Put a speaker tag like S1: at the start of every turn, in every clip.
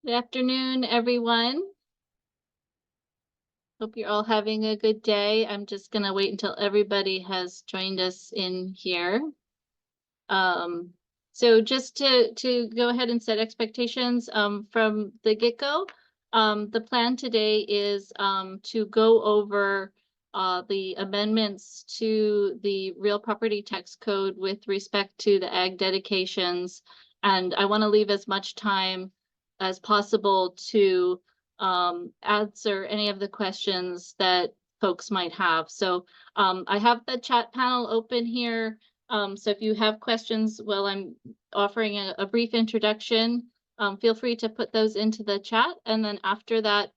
S1: Good afternoon, everyone. Hope you're all having a good day. I'm just going to wait until everybody has joined us in here. Um, so just to go ahead and set expectations from the get-go, the plan today is to go over the amendments to the real property tax code with respect to the ag dedications. And I want to leave as much time as possible to answer any of the questions that folks might have. So I have the chat panel open here. So if you have questions while I'm offering a brief introduction, feel free to put those into the chat. And then after that,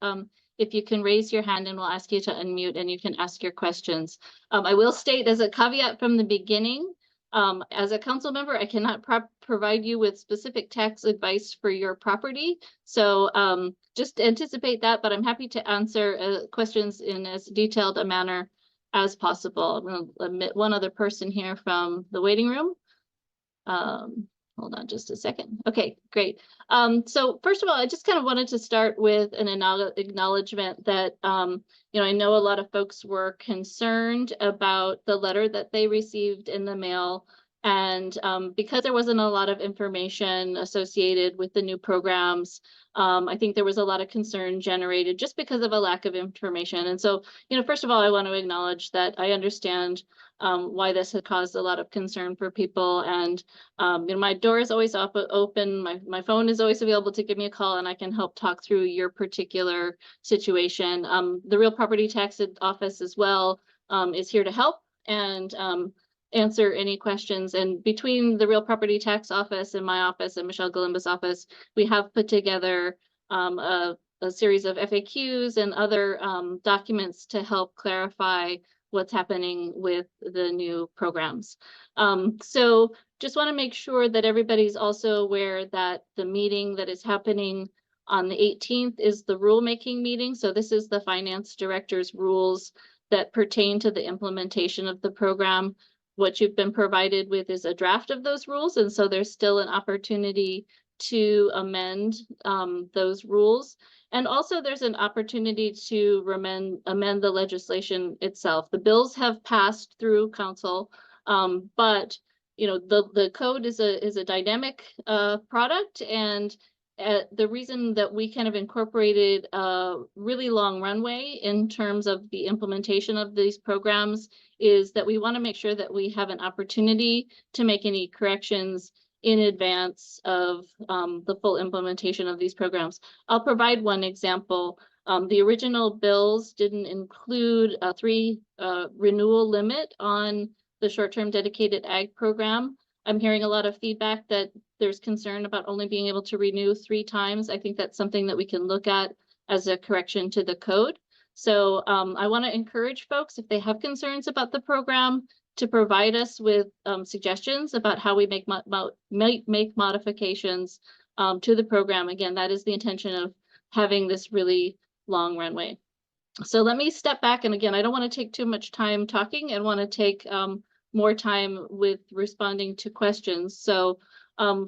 S1: if you can raise your hand and we'll ask you to unmute and you can ask your questions. I will state as a caveat from the beginning, as a council member, I cannot provide you with specific tax advice for your property. So just anticipate that, but I'm happy to answer questions in as detailed a manner as possible. I'm going to admit one other person here from the waiting room. Hold on just a second. Okay, great. So first of all, I just kind of wanted to start with an acknowledgement that, I know a lot of folks were concerned about the letter that they received in the mail. And because there wasn't a lot of information associated with the new programs, I think there was a lot of concern generated just because of a lack of information. And so, first of all, I want to acknowledge that I understand why this had caused a lot of concern for people. And my door is always open. My phone is always available to give me a call, and I can help talk through your particular situation. The Real Property Tax Office as well is here to help and answer any questions. And between the Real Property Tax Office and my office and Michelle Galimba's office, we have put together a series of FAQs and other documents to help clarify what's happening with the new programs. So just want to make sure that everybody's also aware that the meeting that is happening on the 18th is the rulemaking meeting. So this is the finance director's rules that pertain to the implementation of the program. What you've been provided with is a draft of those rules. And so there's still an opportunity to amend those rules. And also there's an opportunity to amend the legislation itself. The bills have passed through council, but the code is a dynamic product, and the reason that we kind of incorporated a really long runway in terms of the implementation of these programs is that we want to make sure that we have an opportunity to make any corrections in advance of the full implementation of these programs. I'll provide one example. The original bills didn't include a 3 renewal limit on the short-term dedicated ag program. I'm hearing a lot of feedback that there's concern about only being able to renew 3 times. I think that's something that we can look at as a correction to the code. So I want to encourage folks, if they have concerns about the program, to provide us with suggestions about how we make modifications to the program. Again, that is the intention of having this really long runway. So let me step back. And again, I don't want to take too much time talking and want to take more time with responding to questions. So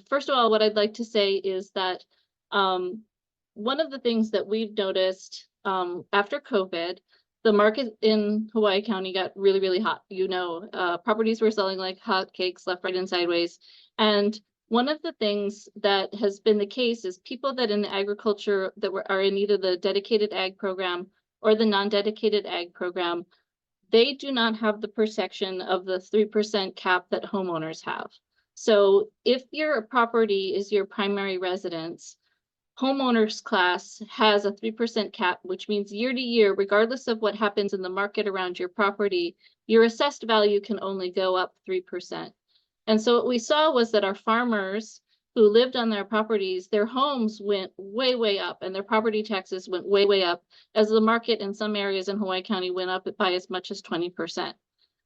S1: first of all, what I'd like to say is that one of the things that we've noticed after COVID, the market in Hawaii County got really, really hot. Properties were selling like hotcakes left, right, and sideways. And one of the things that has been the case is people that in the agriculture that are in either the dedicated ag program or the non-dedicated ag program, they do not have the protection of the 3% cap that homeowners have. So if your property is your primary residence, homeowners class has a 3% cap, which means year to year, regardless of what happens in the market around your property, your assessed value can only go up 3%. And so what we saw was that our farmers who lived on their properties, their homes went way, way up, and their property taxes went way, way up, as the market in some areas in Hawaii County went up by as much as 20%.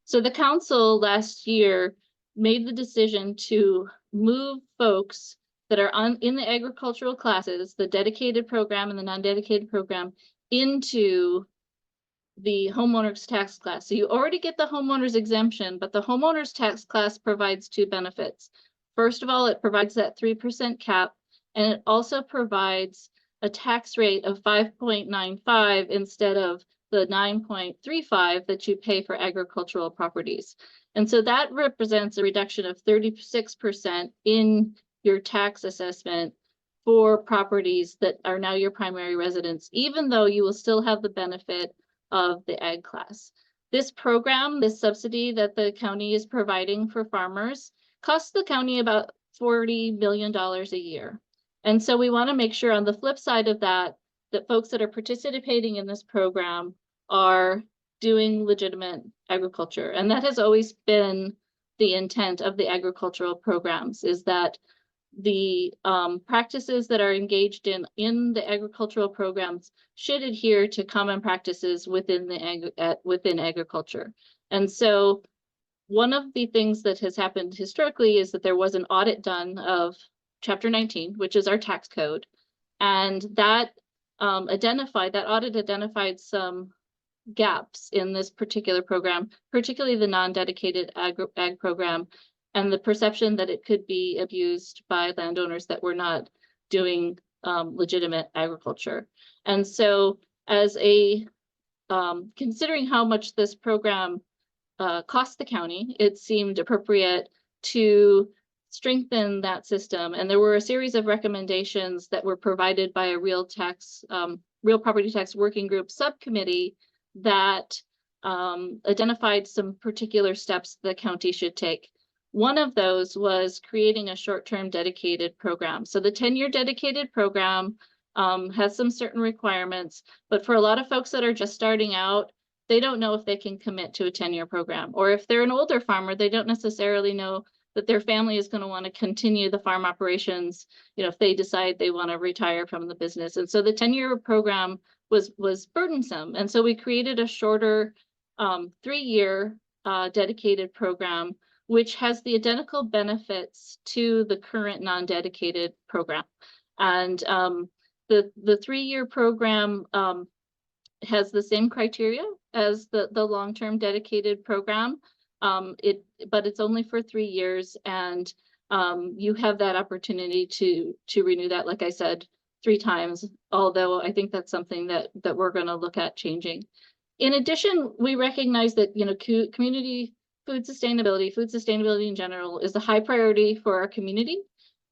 S1: So the council last year made the decision to move folks that are in the agricultural classes, the dedicated program and the non-dedicated program, into the homeowners tax class. So you already get the homeowners exemption, but the homeowners tax class provides 2 benefits. First of all, it provides that 3% cap, and it also provides a tax rate of 5.95 instead of the 9.35 that you pay for agricultural properties. And so that represents a reduction of 36% in your tax assessment for properties that are now your primary residence, even though you will still have the benefit of the ag class. This program, this subsidy that the county is providing for farmers, costs the county about $40 million a year. And so we want to make sure on the flip side of that, that folks that are participating in this program are doing legitimate agriculture. And that has always been the intent of the agricultural programs, is that the practices that are engaged in the agricultural programs should adhere to common practices within within agriculture. And so one of the things that has happened historically is that there was an audit done of Chapter 19, which is our tax code, and that audit identified some gaps in this particular program, particularly the non-dedicated ag program, and the perception that it could be abused by landowners that were not doing legitimate agriculture. And so as a considering how much this program cost the county, it seemed appropriate to strengthen that system. And there were a series of recommendations that were provided by a real property tax working group subcommittee that identified some particular steps the county should take. One of those was creating a short-term dedicated program. So the 10-year dedicated program has some certain requirements, but for a lot of folks that are just starting out, they don't know if they can commit to a 10-year program. Or if they're an older farmer, they don't necessarily know that their family is going to want to continue the farm operations, if they decide they want to retire from the business. And so the 10-year program was burdensome. And so we created a shorter 3-year dedicated program, which has the identical benefits to the current non-dedicated program. And the 3-year program has the same criteria as the long-term dedicated program. But it's only for 3 years, and you have that opportunity to renew that, like I said, 3 times, although I think that's something that we're going to look at changing. In addition, we recognize that community food sustainability in general is a high priority for our community,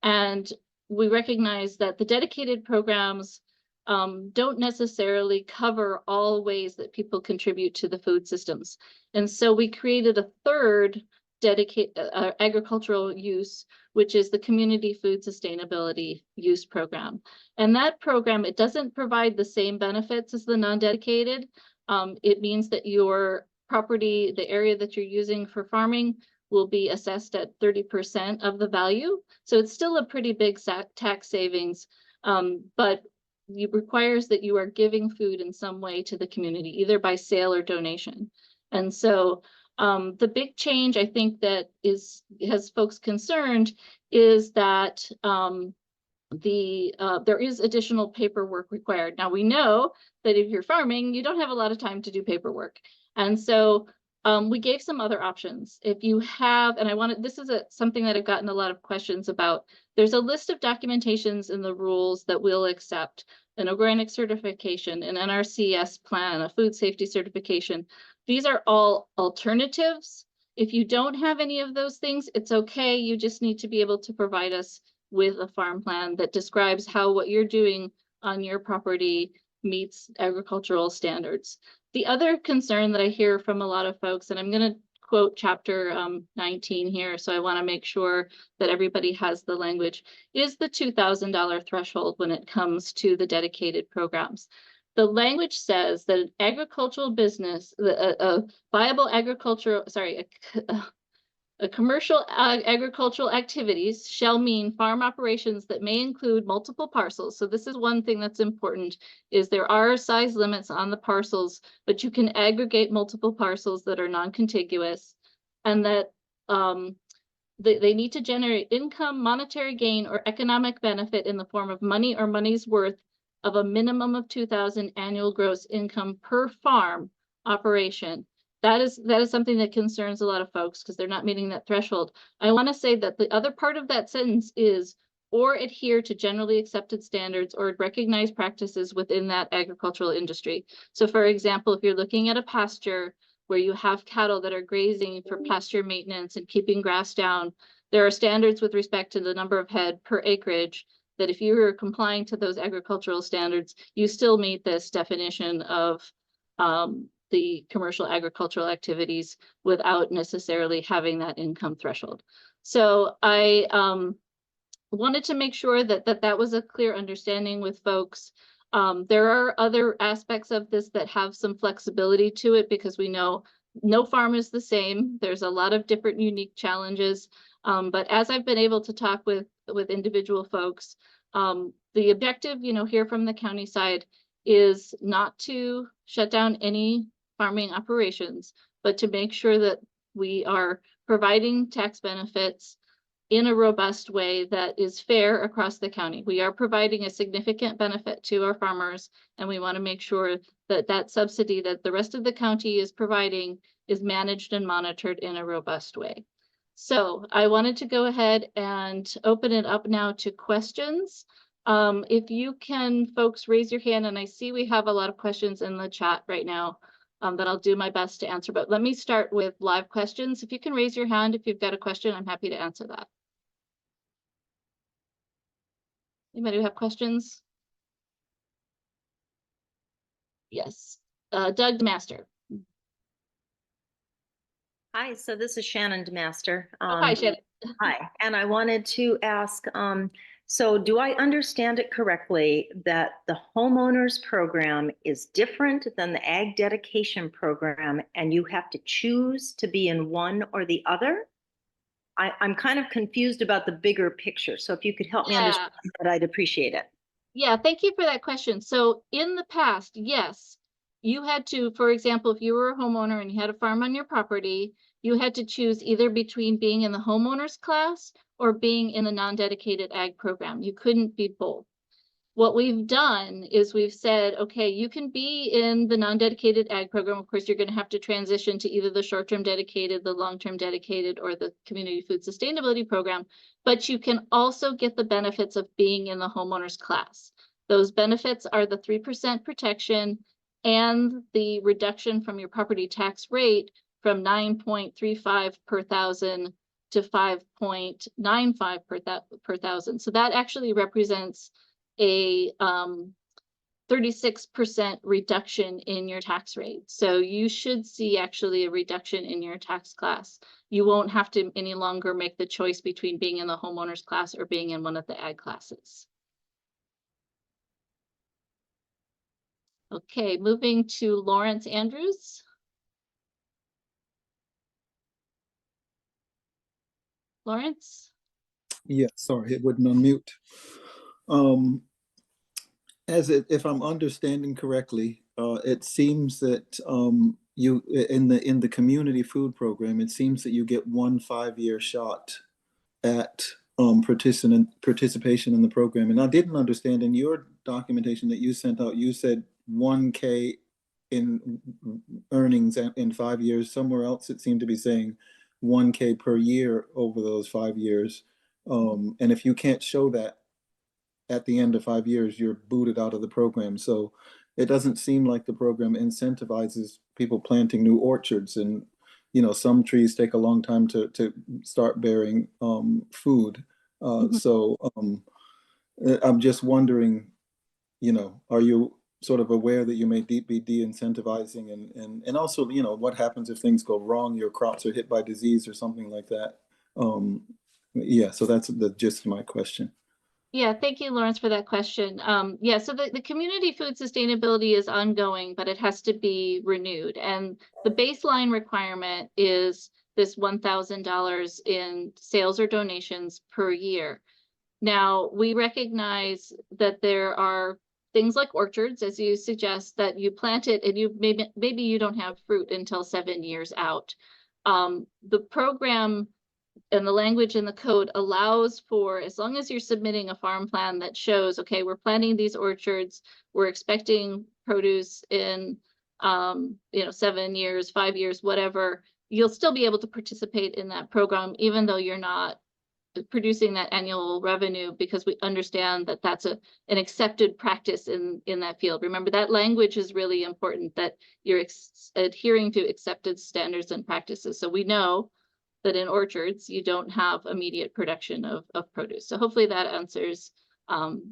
S1: and we recognize that the dedicated programs don't necessarily cover all ways that people contribute to the food systems. And so we created a third dedicated agricultural use, which is the Community Food Sustainability Use Program. And that program, it doesn't provide the same benefits as the non-dedicated. It means that your property, the area that you're using for farming, will be assessed at 30% of the value. So it's still a pretty big tax savings, but it requires that you are giving food in some way to the community, either by sale or donation. And so the big change I think that has folks concerned is that there is additional paperwork required. Now we know that if you're farming, you don't have a lot of time to do paperwork. And so we gave some other options. If you have, and this is something that I've gotten a lot of questions about, there's a list of documentations in the rules that we'll accept: an organic certification, an NRCS plan, a food safety certification. These are all alternatives. If you don't have any of those things, it's okay. You just need to be able to provide us with a farm plan that describes how what you're doing on your property meets agricultural standards. The other concern that I hear from a lot of folks, and I'm going to quote chapter 19 here, so I want to make sure that everybody has the language, is the $2,000 threshold when it comes to the dedicated programs. The language says that an agricultural business, a viable agricultural, a commercial agricultural activities shall mean farm operations that may include multiple parcels. So this is one thing that's important, is there are size limits on the parcels, but you can aggregate multiple parcels that are non-contiguous, and that they need to generate income, monetary gain, or economic benefit in the form of money or money's worth of a minimum of $2,000 annual gross income per farm operation. That is something that concerns a lot of folks because they're not meeting that threshold. I want to say that the other part of that sentence is or adhere to generally accepted standards or recognized practices within that agricultural industry. So for example, if you're looking at a pasture where you have cattle that are grazing for pasture maintenance and keeping grass down, there are standards with respect to the number of head per acreage that if you are complying to those agricultural standards, you still meet this definition of the commercial agricultural activities without necessarily having that income threshold. So I wanted to make sure that was a clear understanding with folks. There are other aspects of this that have some flexibility to it because we know no farm is the same. There's a lot of different unique challenges. But as I've been able to talk with individual folks, the objective, here from the county side is not to shut down any farming operations, but to make sure that we are providing tax benefits in a robust way that is fair across the county. We are providing a significant benefit to our farmers, and we want to make sure that that subsidy that the rest of the county is providing is managed and monitored in a robust way. So I wanted to go ahead and open it up now to questions. If you can, folks, raise your hand, and I see we have a lot of questions in the chat right now that I'll do my best to answer, but let me start with live questions. If you can raise your hand if you've got a question, I'm happy to answer that. Anybody have questions? Yes. Doug DeMaster.
S2: Hi, so this is Shannon DeMaster.
S1: Hi, Shannon.
S2: Hi, and I wanted to ask, so do I understand it correctly that the homeowners program is different than the ag dedication program and you have to choose to be in one or the other? I'm kind of confused about the bigger picture. So if you could help me understand that, I'd appreciate it.
S1: Yeah, thank you for that question. So in the past, yes, you had to, for example, if you were a homeowner and you had a farm on your property, you had to choose either between being in the homeowners class or being in the non-dedicated ag program. You couldn't be both. What we've done is we've said, okay, you can be in the non-dedicated ag program. Of course, you're going to have to transition to either the short-term dedicated, the long-term dedicated, or the community food sustainability program, but you can also get the benefits of being in the homeowners class. Those benefits are the 3% protection and the reduction from your property tax rate from 9.35 per thousand to 5.95 per thousand. So that actually represents a 36% reduction in your tax rate. So you should see actually a reduction in your tax class. You won't have to any longer make the choice between being in the homeowners class or being in one of the ag classes. Okay, moving to Lawrence Andrews. Lawrence?
S3: Yeah, sorry, it wouldn't unmute. If I'm understanding correctly, it seems that you in the community food program, it seems that you get 1 5-year shot at participation in the program. And I didn't understand in your documentation that you sent out, you said 1K in earnings in 5 years. Somewhere else it seemed to be saying 1K per year over those 5 years. And if you can't show that at the end of 5 years, you're booted out of the program. So it doesn't seem like the program incentivizes people planting new orchards. And, some trees take a long time to start bearing food. So I'm just wondering, are you sort of aware that you may be de-incentivizing and also, what happens if things go wrong, your crops are hit by disease or something like that? Yeah, so that's the gist of my question.
S1: Yeah, thank you, Lawrence, for that question. Yeah, so the community food sustainability is ongoing, but it has to be renewed. And the baseline requirement is this $1,000 in sales or donations per year. Now, we recognize that there are things like orchards, as you suggest, that you plant it and you maybe you don't have fruit until 7 years out. The program and the language in the code allows for, as long as you're submitting a farm plan that shows, okay, we're planting these orchards, we're expecting produce in 7 years, 5 years, whatever, you'll still be able to participate in that program, even though you're not producing that annual revenue because we understand that that's an accepted practice in that field. Remember, that language is really important, that you're adhering to accepted standards and practices. So we know that in orchards, you don't have immediate production of produce. So hopefully that answers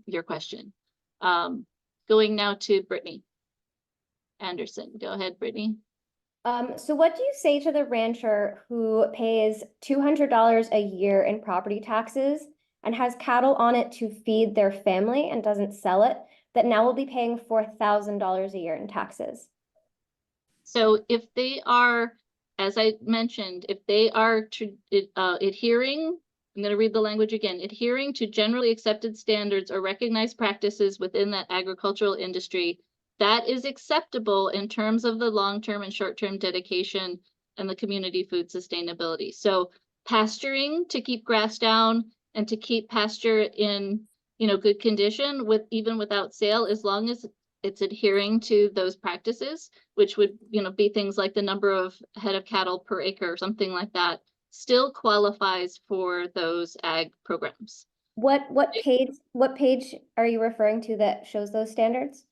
S1: your question. Going now to Brittany Anderson. Go ahead, Brittany.
S4: So what do you say to the rancher who pays $200 a year in property taxes and has cattle on it to feed their family and doesn't sell it, that now will be paying $4,000 a year in taxes?
S1: So if they are, as I mentioned, if they are adhering, I'm going to read the language again, adhering to generally accepted standards or recognized practices within that agricultural industry, that is acceptable in terms of the long-term and short-term dedication and the community food sustainability. So pasturing to keep grass down and to keep pasture in, good condition even without sale, as long as it's adhering to those practices, which would, be things like the number of head of cattle per acre or something like that, still qualifies for those ag programs.
S4: What page are you referring to that shows those standards?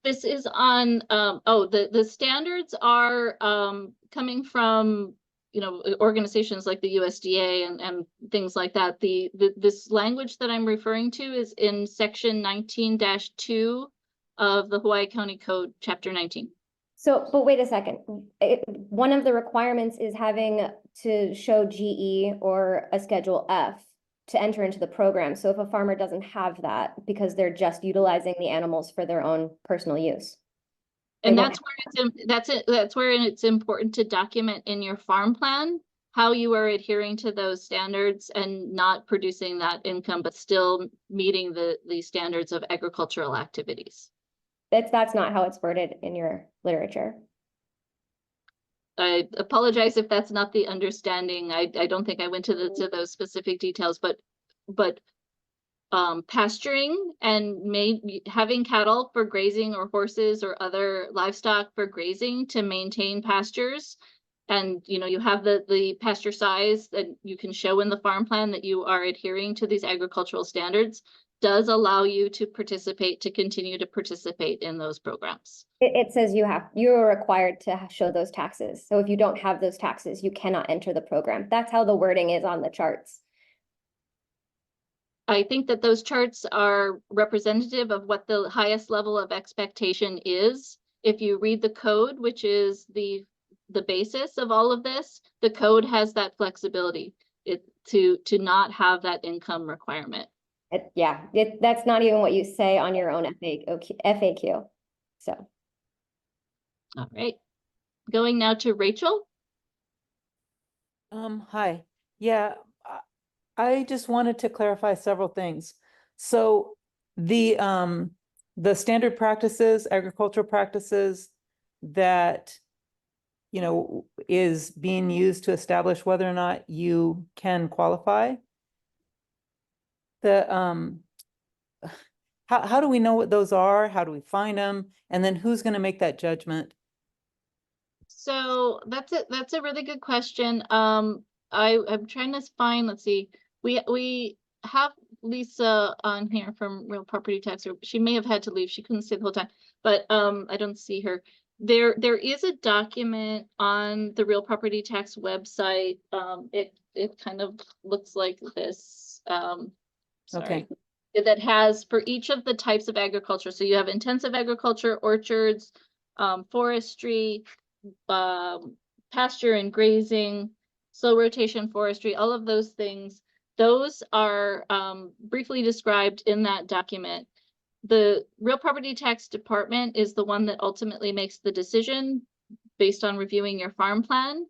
S1: This is on, the standards are coming from, organizations like the USDA and things like that. This language that I'm referring to is in section 19-2 of the Hawaii County Code, chapter 19.
S4: So, but wait a second. One of the requirements is having to show GE or a Schedule F to enter into the program. So if a farmer doesn't have that because they're just utilizing the animals for their own personal use.
S1: And that's where it's important to document in your farm plan how you are adhering to those standards and not producing that income, but still meeting the standards of agricultural activities.
S4: That's not how it's worded in your literature.
S1: I apologize if that's not the understanding. I don't think I went to those specific details, but pasturing and having cattle for grazing or horses or other livestock for grazing to maintain pastures, and you have the pasture size that you can show in the farm plan that you are adhering to these agricultural standards, does allow you to continue to participate in those programs.
S4: It says you're required to show those taxes. So if you don't have those taxes, you cannot enter the program. That's how the wording is on the charts.
S1: I think that those charts are representative of what the highest level of expectation is. If you read the code, which is the basis of all of this, the code has that flexibility to not have that income requirement.
S4: That's not even what you say on your own FAQ. So.
S1: All right. Going now to Rachel.
S5: Hi. Yeah, I just wanted to clarify several things. So the standard practices, agricultural practices that, is being used to establish whether or not you can qualify. How do we know what those are? How do we find them? And then who's going to make that judgment?
S1: So that's a really good question. I'm trying to find, let's see, we have Lisa on here from Real Property Tax, or she may have had to leave. She couldn't stay the whole time, but I don't see her. There is a document on the Real Property Tax website. It kind of looks like this.
S5: Okay.
S1: That has for each of the types of agriculture. So you have intensive agriculture, orchards, forestry, pasture and grazing, slow rotation forestry, all of those things. Those are briefly described in that document. The Real Property Tax Department is the one that ultimately makes the decision based on reviewing your farm plan.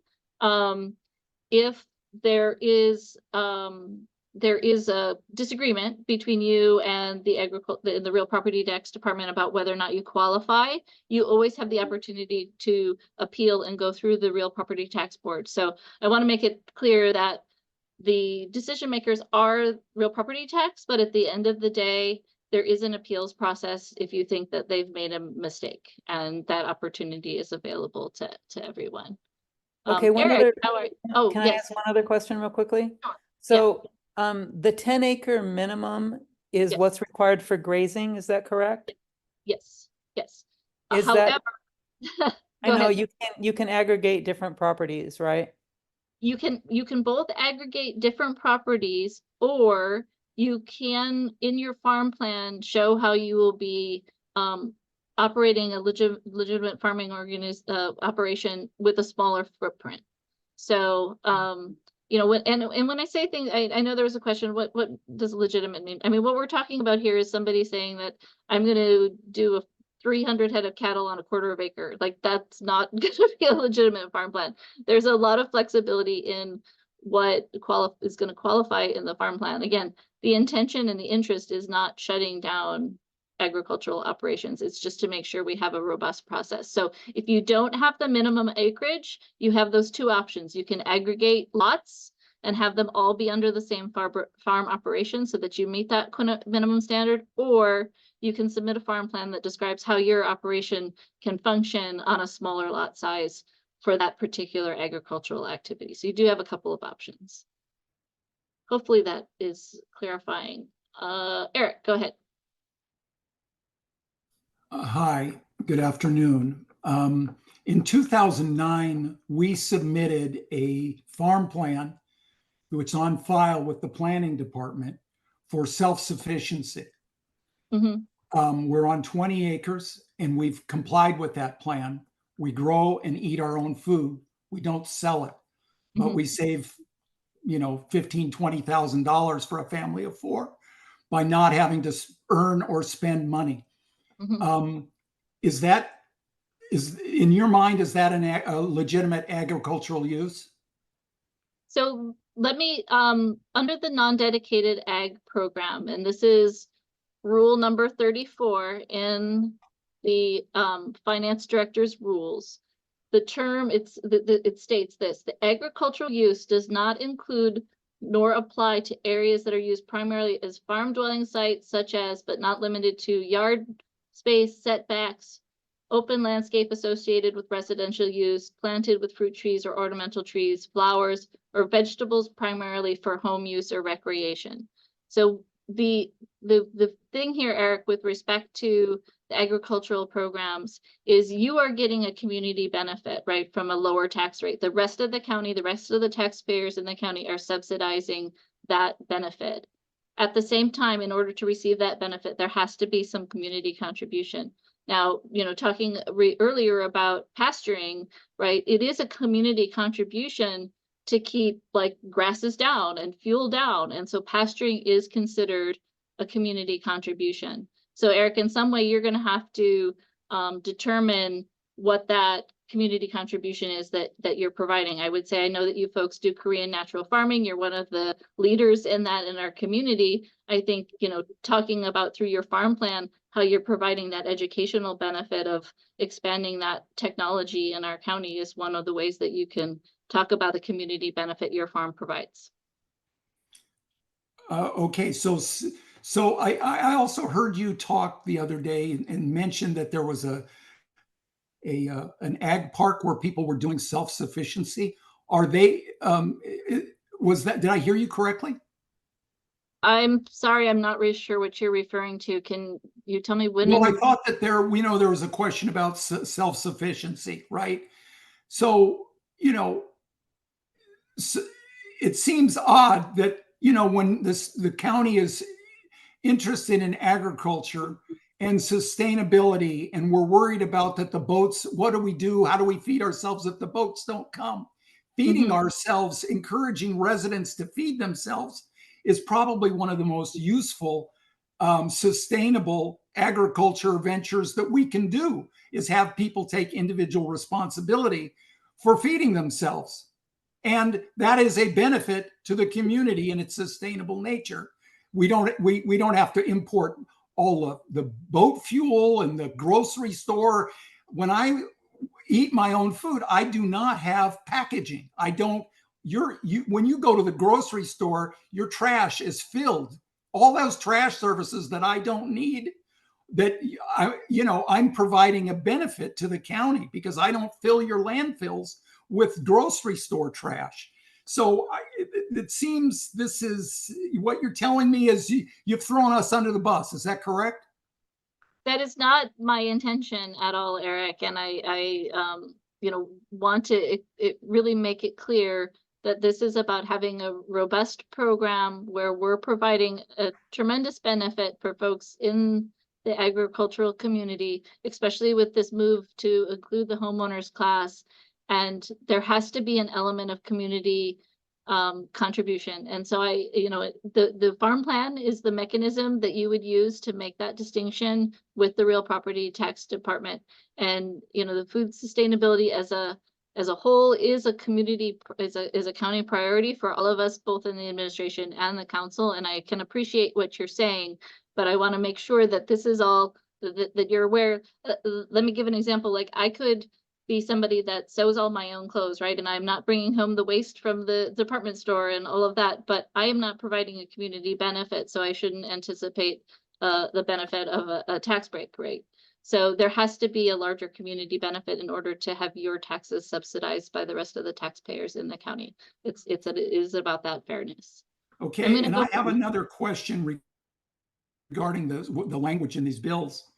S1: If there is a disagreement between you and the Real Property Tax Department about whether or not you qualify, you always have the opportunity to appeal and go through the Real Property Tax Board. So I want to make it clear that the decision makers are Real Property Tax, but at the end of the day, there is an appeals process if you think that they've made a mistake, and that opportunity is available to everyone.
S5: Okay,
S1: Eric,
S5: other,
S1: how are,
S5: can I
S1: yes.
S5: ask one other question real quickly?
S1: Sure.
S5: So The 10-acre minimum is
S1: Yes.
S5: what's required for grazing, is that correct?
S1: Yes, yes.
S5: Is
S1: However,
S5: that, I
S1: go
S5: know
S1: ahead.
S5: you can aggregate different properties, right?
S1: You can both aggregate different properties, or you can, in your farm plan, show how you will be operating a legitimate farming operation with a smaller footprint. So you know, when I say things, I know there was a question, what does legitimate mean? I mean, what we're talking about here is somebody saying that I'm gonna do a 300 head of cattle on a quarter of acre. Like, that's not gonna be a legitimate farm plan. There's a lot of flexibility in what is going to qualify in the farm plan. Again, the intention and the interest is not shutting down agricultural operations. It's just to make sure we have a robust process. So if you don't have the minimum acreage, you have those two options. You can aggregate lots and have them all be under the same farm operation so that you meet that minimum standard, or you can submit a farm plan that describes how your operation can function on a smaller lot size for that particular agricultural activity. So you do have a couple of options. Hopefully that is clarifying. Eric, go ahead.
S6: Hi, good afternoon. In 2009, we submitted a farm plan, which is on file with the planning department, for self-sufficiency. We're on 20 acres and we've complied with that plan. We grow and eat our own food. We don't sell it, but we save, you know, $15,000, $20,000 for a family of four by not having to earn or spend money. Is in your mind, is that a legitimate agricultural use?
S1: So let me, under the non-dedicated ag program, and this is rule number 34 in the finance director's rules, the term, it states this: the agricultural use does not include nor apply to areas that are used primarily as farm dwelling sites, such as, but not limited to, yard space, setbacks, open landscape associated with residential use, planted with fruit trees or ornamental trees, flowers, or vegetables primarily for home use or recreation. So the thing here, Eric, with respect to the agricultural programs, is you are getting a community benefit, right, from a lower tax rate. The rest of the county, the rest of the taxpayers in the county are subsidizing that benefit. At the same time, in order to receive that benefit, there has to be some community contribution. Now, you know, talking earlier about pasturing, right, it is a community contribution to keep like grasses down and fuel down. And so pasturing is considered a community contribution. So Eric, in some way, you're going to have to determine what that community contribution is that you're providing. I would say, I know that you folks do Korean natural farming. You're one of the leaders in that in our community. I think, you know, talking about through your farm plan, how you're providing that educational benefit of expanding that technology in our county is one of the ways that you can talk about the community benefit your farm provides.
S6: Okay, so I also heard you talk the other day and mention that there was an ag park where people were doing self-sufficiency. Are they, did I hear you correctly?
S1: I'm sorry, I'm not really sure what you're referring to. Can you tell me when?
S6: Well, I thought that there was a question about self-sufficiency, right? So, you know, it seems odd that, you know, when the county is interested in agriculture and sustainability, and we're worried about that the boats, what do we do? How do we feed ourselves if the boats don't come? Feeding ourselves, encouraging residents to feed themselves is probably one of the most useful, sustainable agriculture ventures that we can do, is have people take individual responsibility for feeding themselves. And that is a benefit to the community in its sustainable nature. We don't have to import all of the boat fuel and the grocery store. When I eat my own food, I do not have packaging. I don't, when you go to the grocery store, your trash is filled. All those trash services that I don't need, that I'm providing a benefit to the county because I don't fill your landfills with grocery store trash. So it seems this is what you're telling me is you've thrown us under the bus. Is that correct?
S1: That is not my intention at all, Eric, and you know, want to really make it clear that this is about having a robust program where we're providing a tremendous benefit for folks in the agricultural community, especially with this move to include the homeowners class. And there has to be an element of community contribution. And so you know, the farm plan is the mechanism that you would use to make that distinction with the real property tax department. And, you know, the food sustainability as a whole is a community, is a county priority for all of us, both in the administration and the council. And I can appreciate what you're saying, but I want to make sure that this is all that you're aware. Let me give an example. Like, I could be somebody that sews all my own clothes, right? And I'm not bringing home the waste from the department store and all of that, but I am not providing a community benefit, so I shouldn't anticipate the benefit of a tax break, right? So there has to be a larger community benefit in order to have your taxes subsidized by the rest of the taxpayers in the county. It is about that fairness.
S6: Okay,
S1: I'm gonna
S6: and
S1: go
S6: I have another question regarding the language in these bills.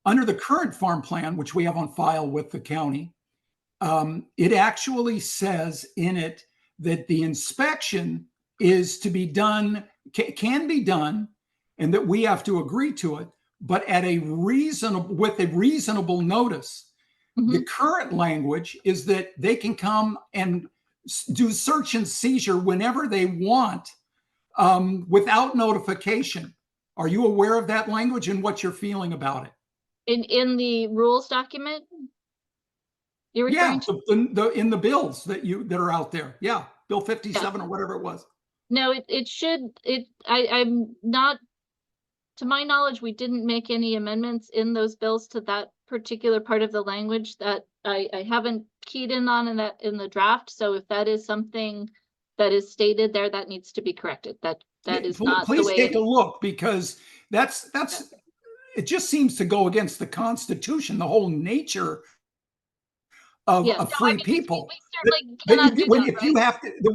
S6: Under the current farm plan, which we have on file with the county, it actually says in it that the inspection is to be done, can be done, and that we have to agree to it, but at a with a reasonable notice. The current language is that they can come and do search and seizure whenever they want, without notification. Are you aware of that language and what you're feeling about it?
S1: In the rules document you're referring to?
S6: In the bills that are out there. Yeah, Bill 57 or whatever it was.
S1: No, I'm not, to my knowledge, we didn't make any amendments in those bills to that particular part of the language. That I haven't keyed in on in the draft. So if that is something that is stated there, that needs to be corrected. That is not the way.
S6: Please take a look, because that's it just seems to go against the Constitution, the whole nature of free people.
S1: We certainly cannot do that,
S6: if you have to, the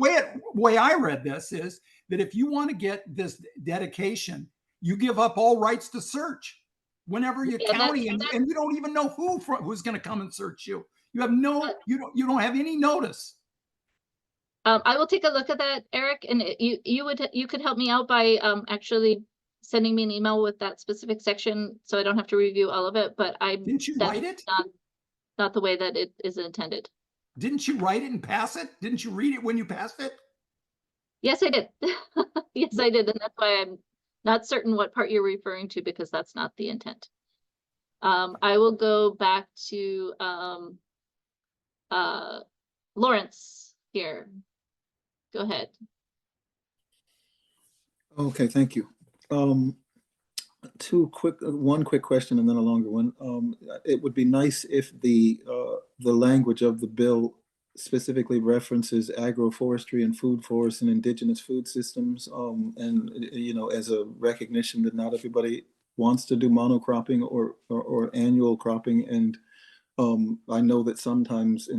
S6: way I read this is that if you want to get this dedication, you give up all rights to search whenever your county, and you don't even know who's going to come and search you. You have you don't have any notice.
S1: I will take a look at that, Eric, and you could help me out by actually sending me an email with that specific section, so I don't have to review all of it. But
S6: didn't you write it?
S1: Not the way that it is intended.
S6: Didn't you write it and pass it? Didn't you read it when you passed it?
S1: Yes, I did. Yes, I did, and that's why I'm not certain what part you're referring to, because that's not the intent. I will go back to Lawrence here. Go ahead.
S3: Okay, thank you. One quick question and then a longer one. It would be nice if the language of the bill specifically references agroforestry and food forests and indigenous food systems, and you know, as a recognition that not everybody wants to do monocropping or annual cropping. And I know that sometimes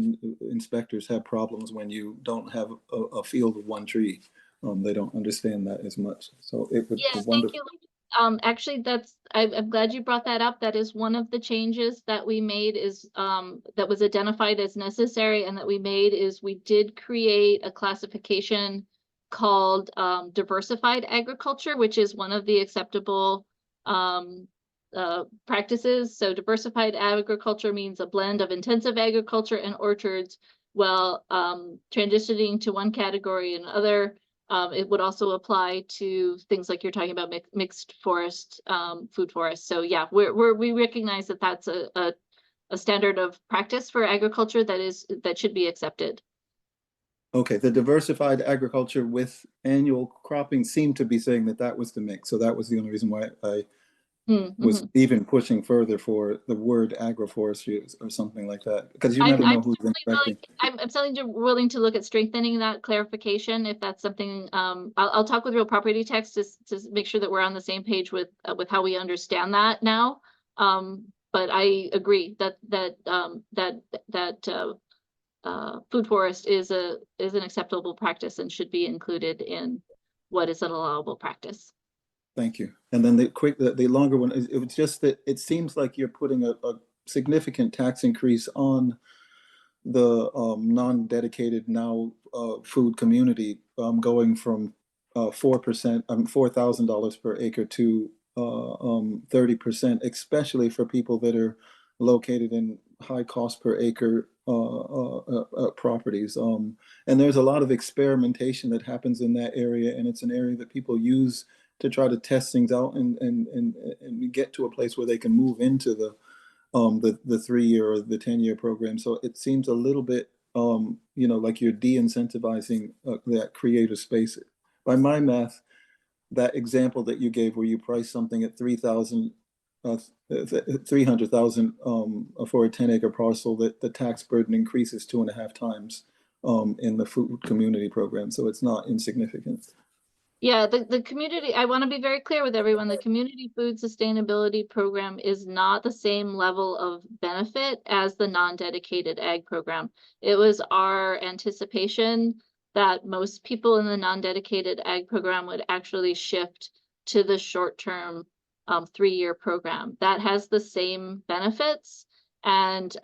S3: inspectors have problems when you don't have a field of one tree. They don't understand that as much. So it would be wonderful.
S1: Thank you. Actually, I'm glad you brought that up. That is one of the changes that we made, is that was identified as necessary, and that we made is we did create a classification called diversified agriculture, which is one of the acceptable practices. So diversified agriculture means a blend of intensive agriculture and orchards, while transitioning to one category and other. It would also apply to things like you're talking about, mixed forest, food forests. So yeah, we recognize that that's a standard of practice for agriculture that should be accepted.
S3: Okay, the diversified agriculture with annual cropping seemed to be saying that was the mix. So that was the only reason why I was even pushing further for the word agroforestry or something like that, because you never know who's inspecting.
S1: I'm certainly willing to look at strengthening that clarification if that's something. I'll talk with real property tax to make sure that we're on the same page with how we understand that now. But I agree that food forest is an acceptable practice and should be included in what is an allowable practice.
S3: Thank you. And then the longer one, it was just that it seems like you're putting a significant tax increase on the non-dedicated now food community, going from 4%, $4,000 per acre to 30%, especially for people that are located in high cost per acre properties. And there's a lot of experimentation that happens in that area, and it's an area that people use to try to test things out and get to a place where they can move into the 3-year or the 10-year program. So it seems a little bit, like you're de-incentivizing that creative space. By my math, that example that you gave where you price something at 300,000 for a 10-acre parcel, that the tax burden increases 2.5 times in the food community program. So it's not insignificant.
S1: Yeah, the community, I want to be very clear with everyone, the community food sustainability program is not the same level of benefit as the non-dedicated ag program. It was our anticipation that most people in the non-dedicated ag program would actually shift to the short-term 3-year program. That has the same benefits, and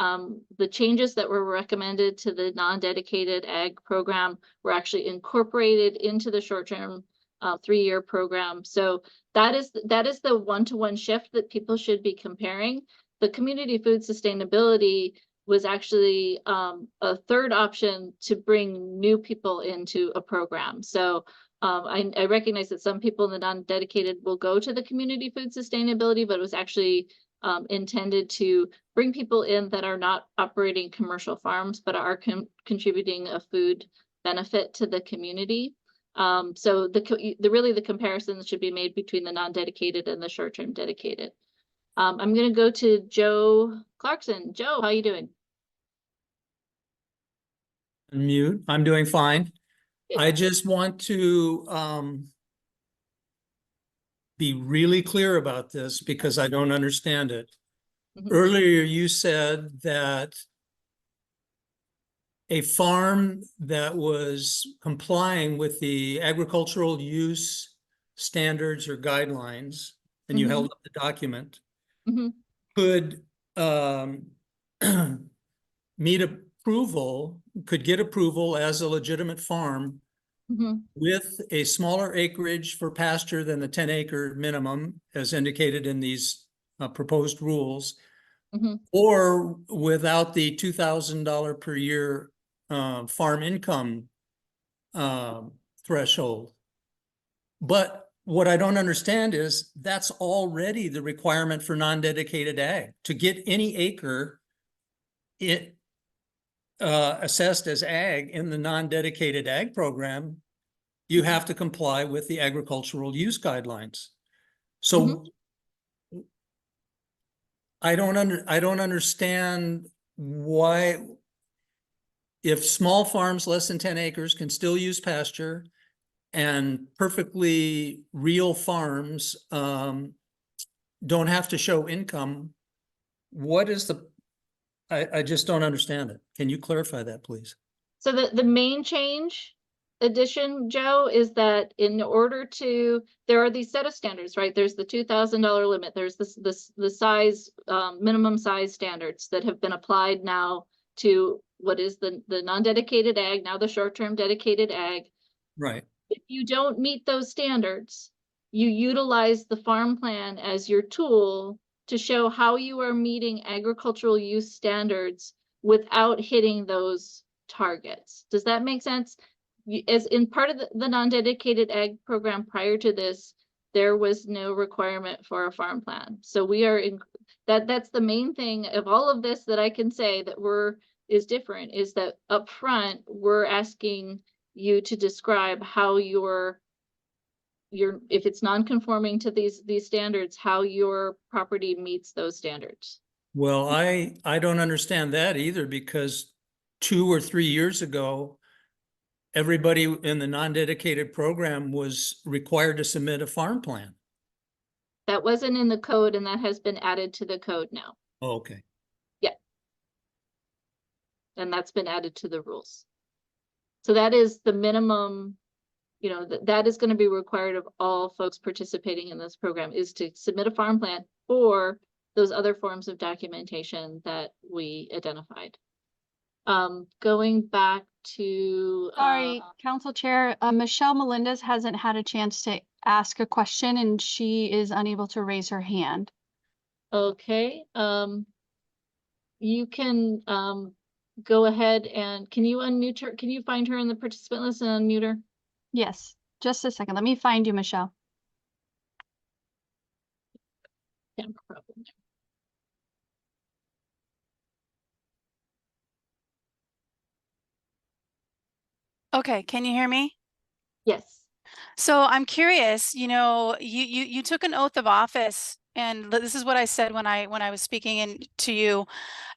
S1: the changes that were recommended to the non-dedicated ag program were actually incorporated into the short-term 3-year program. So that is the one-to-one shift that people should be comparing. The community food sustainability was actually a third option to bring new people into a program. So I recognize that some people in the non-dedicated will go to the community food sustainability, but it was actually intended to bring people in that are not operating commercial farms, but are contributing a food benefit to the community. So the comparisons should be made between the non-dedicated and the short-term dedicated. I'm going to go to Joe Clarkson. Joe, how are you doing?
S7: Mute. I'm doing fine.
S1: Good.
S7: I just want to be really clear about this because I don't understand it. Earlier, you said that a farm that was complying with the agricultural use standards or guidelines, and you held up the document, could could get approval as a legitimate farm with a smaller acreage for pasture than the 10-acre minimum as indicated in these proposed rules, or without the $2,000 per year farm income threshold. But what I don't understand is that's already the requirement for non-dedicated ag. To get any acre assessed as ag in the non-dedicated ag program, you have to comply with the agricultural use guidelines. So I don't understand why, if small farms less than 10 acres can still use pasture and perfectly real farms don't have to show income, what is I just don't understand it. Can you clarify that, please?
S1: So the main addition, Joe, is that in order to, there are these set of standards, right? There's the $2,000 limit. There's the size, minimum size standards that have been applied now to what is the non-dedicated ag, now the short-term dedicated ag.
S7: Right.
S1: If you don't meet those standards, you utilize the farm plan as your tool to show how you are meeting agricultural use standards without hitting those targets. Does that make sense? As in part of the non-dedicated ag program prior to this, there was no requirement for a farm plan. So we are in that's the main thing of all of this that I can say that is different, is that up front we're asking you to describe how if it's non-conforming to these standards, how your property meets those standards.
S7: Well, I don't understand that either, because 2 or 3 years ago, everybody in the non-dedicated program was required to submit a farm plan.
S1: That wasn't in the code, and that has been added to the code now.
S7: Oh, okay.
S1: Yeah. and that's been added to the rules. So that is the minimum, you know, that is going to be required of all folks participating in this program, is to submit a farm plan or those other forms of documentation that we identified. Going back to
S8: Sorry, Council Chair, Michelle Melendez hasn't had a chance to ask a question and she is unable to raise her hand.
S1: okay, you can go ahead and can you unmute her? Can you find her in the participant list and unmute her?
S8: Yes, just a second. Let me find you, Michelle.
S1: Camera problem.
S9: Okay, can you hear me?
S1: Yes.
S9: So I'm curious, you know, you took an oath of office, and this is what I said when I was speaking to you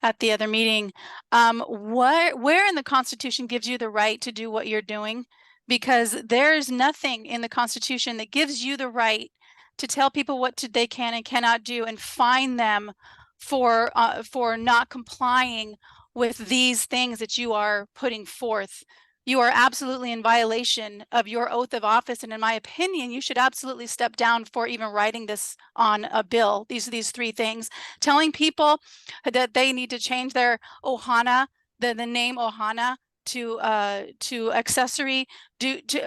S9: at the other meeting. Where in the Constitution gives you the right to do what you're doing? Because there's nothing in the Constitution that gives you the right to tell people what they can and cannot do and fine them for not complying with these things that you are putting forth. You are absolutely in violation of your oath of office. And in my opinion, you should absolutely step down for even writing this on a bill. These three things, telling people that they need to change their Ohana, the name Ohana to accessory,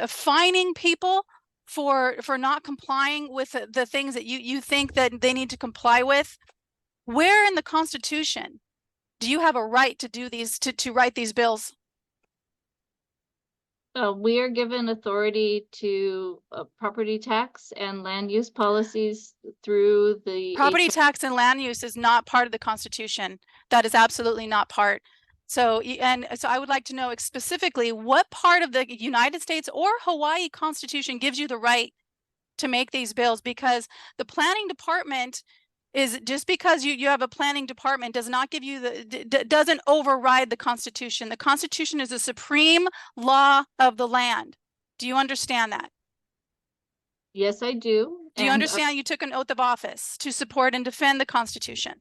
S9: fining people for not complying with the things that you think that they need to comply with. Where in the Constitution do you have a right to do these, to write these bills?
S1: We are given authority to property tax and land use policies through the
S9: Property tax and land use is not part of the Constitution. That is absolutely not part. So, so I would like to know specifically what part of the United States or Hawaii Constitution gives you the right to make these bills, because the planning department is, just because you have a planning department does not give you doesn't override the Constitution. The Constitution is the supreme law of the land. Do you understand that?
S1: Yes, I do.
S9: Do you understand you took an oath of office to support and defend the Constitution?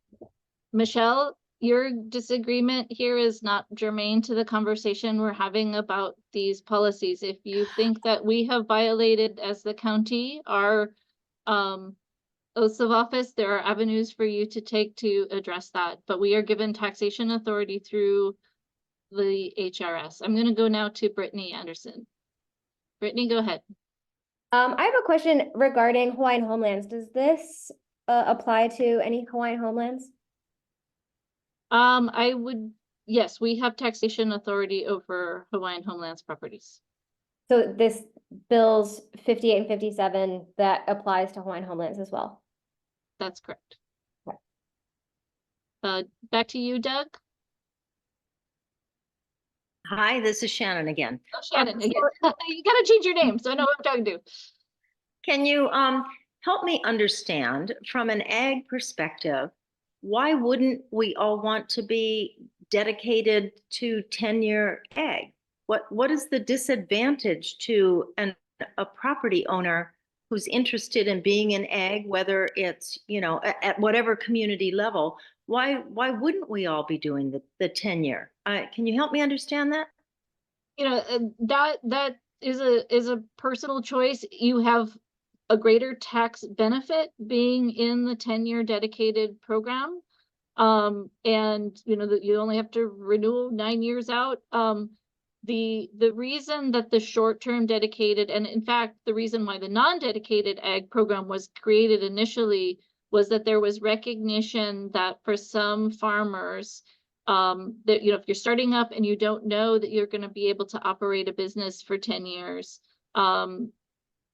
S1: Michelle, your disagreement here is not germane to the conversation we're having about these policies. If you think that we have violated as the county our oaths of office, there are avenues for you to take to address that, but we are given taxation authority through the HRS. I'm going to go now to Brittany Anderson. Brittany, go ahead.
S4: I have a question regarding Hawaiian homelands. Does this apply to any Hawaiian homelands?
S1: Yes, we have taxation authority over Hawaiian homelands properties.
S4: So this bills 58 and 57, that applies to Hawaiian homelands as well?
S1: That's correct.
S4: Okay.
S1: Back to you, Doug.
S2: Hi, this is Shannon again.
S1: Oh, Shannon, again. You gotta change your name so I know what I'm talking to.
S2: Can you help me understand from an ag perspective, why wouldn't we all want to be dedicated to tenure ag? What is the disadvantage to a property owner who's interested in being in ag, whether it's, you know, at whatever community level? Why wouldn't we all be doing the tenure? Can you help me understand that?
S1: You know, that is a personal choice. You have a greater tax benefit being in the 10-year dedicated program. And you know that you only have to renew 9 years out. The reason that the short-term dedicated, and in fact, the reason why the non-dedicated ag program was created initially was that there was recognition that for some farmers, that, you know, if you're starting up and you don't know that you're going to be able to operate a business for 10 years,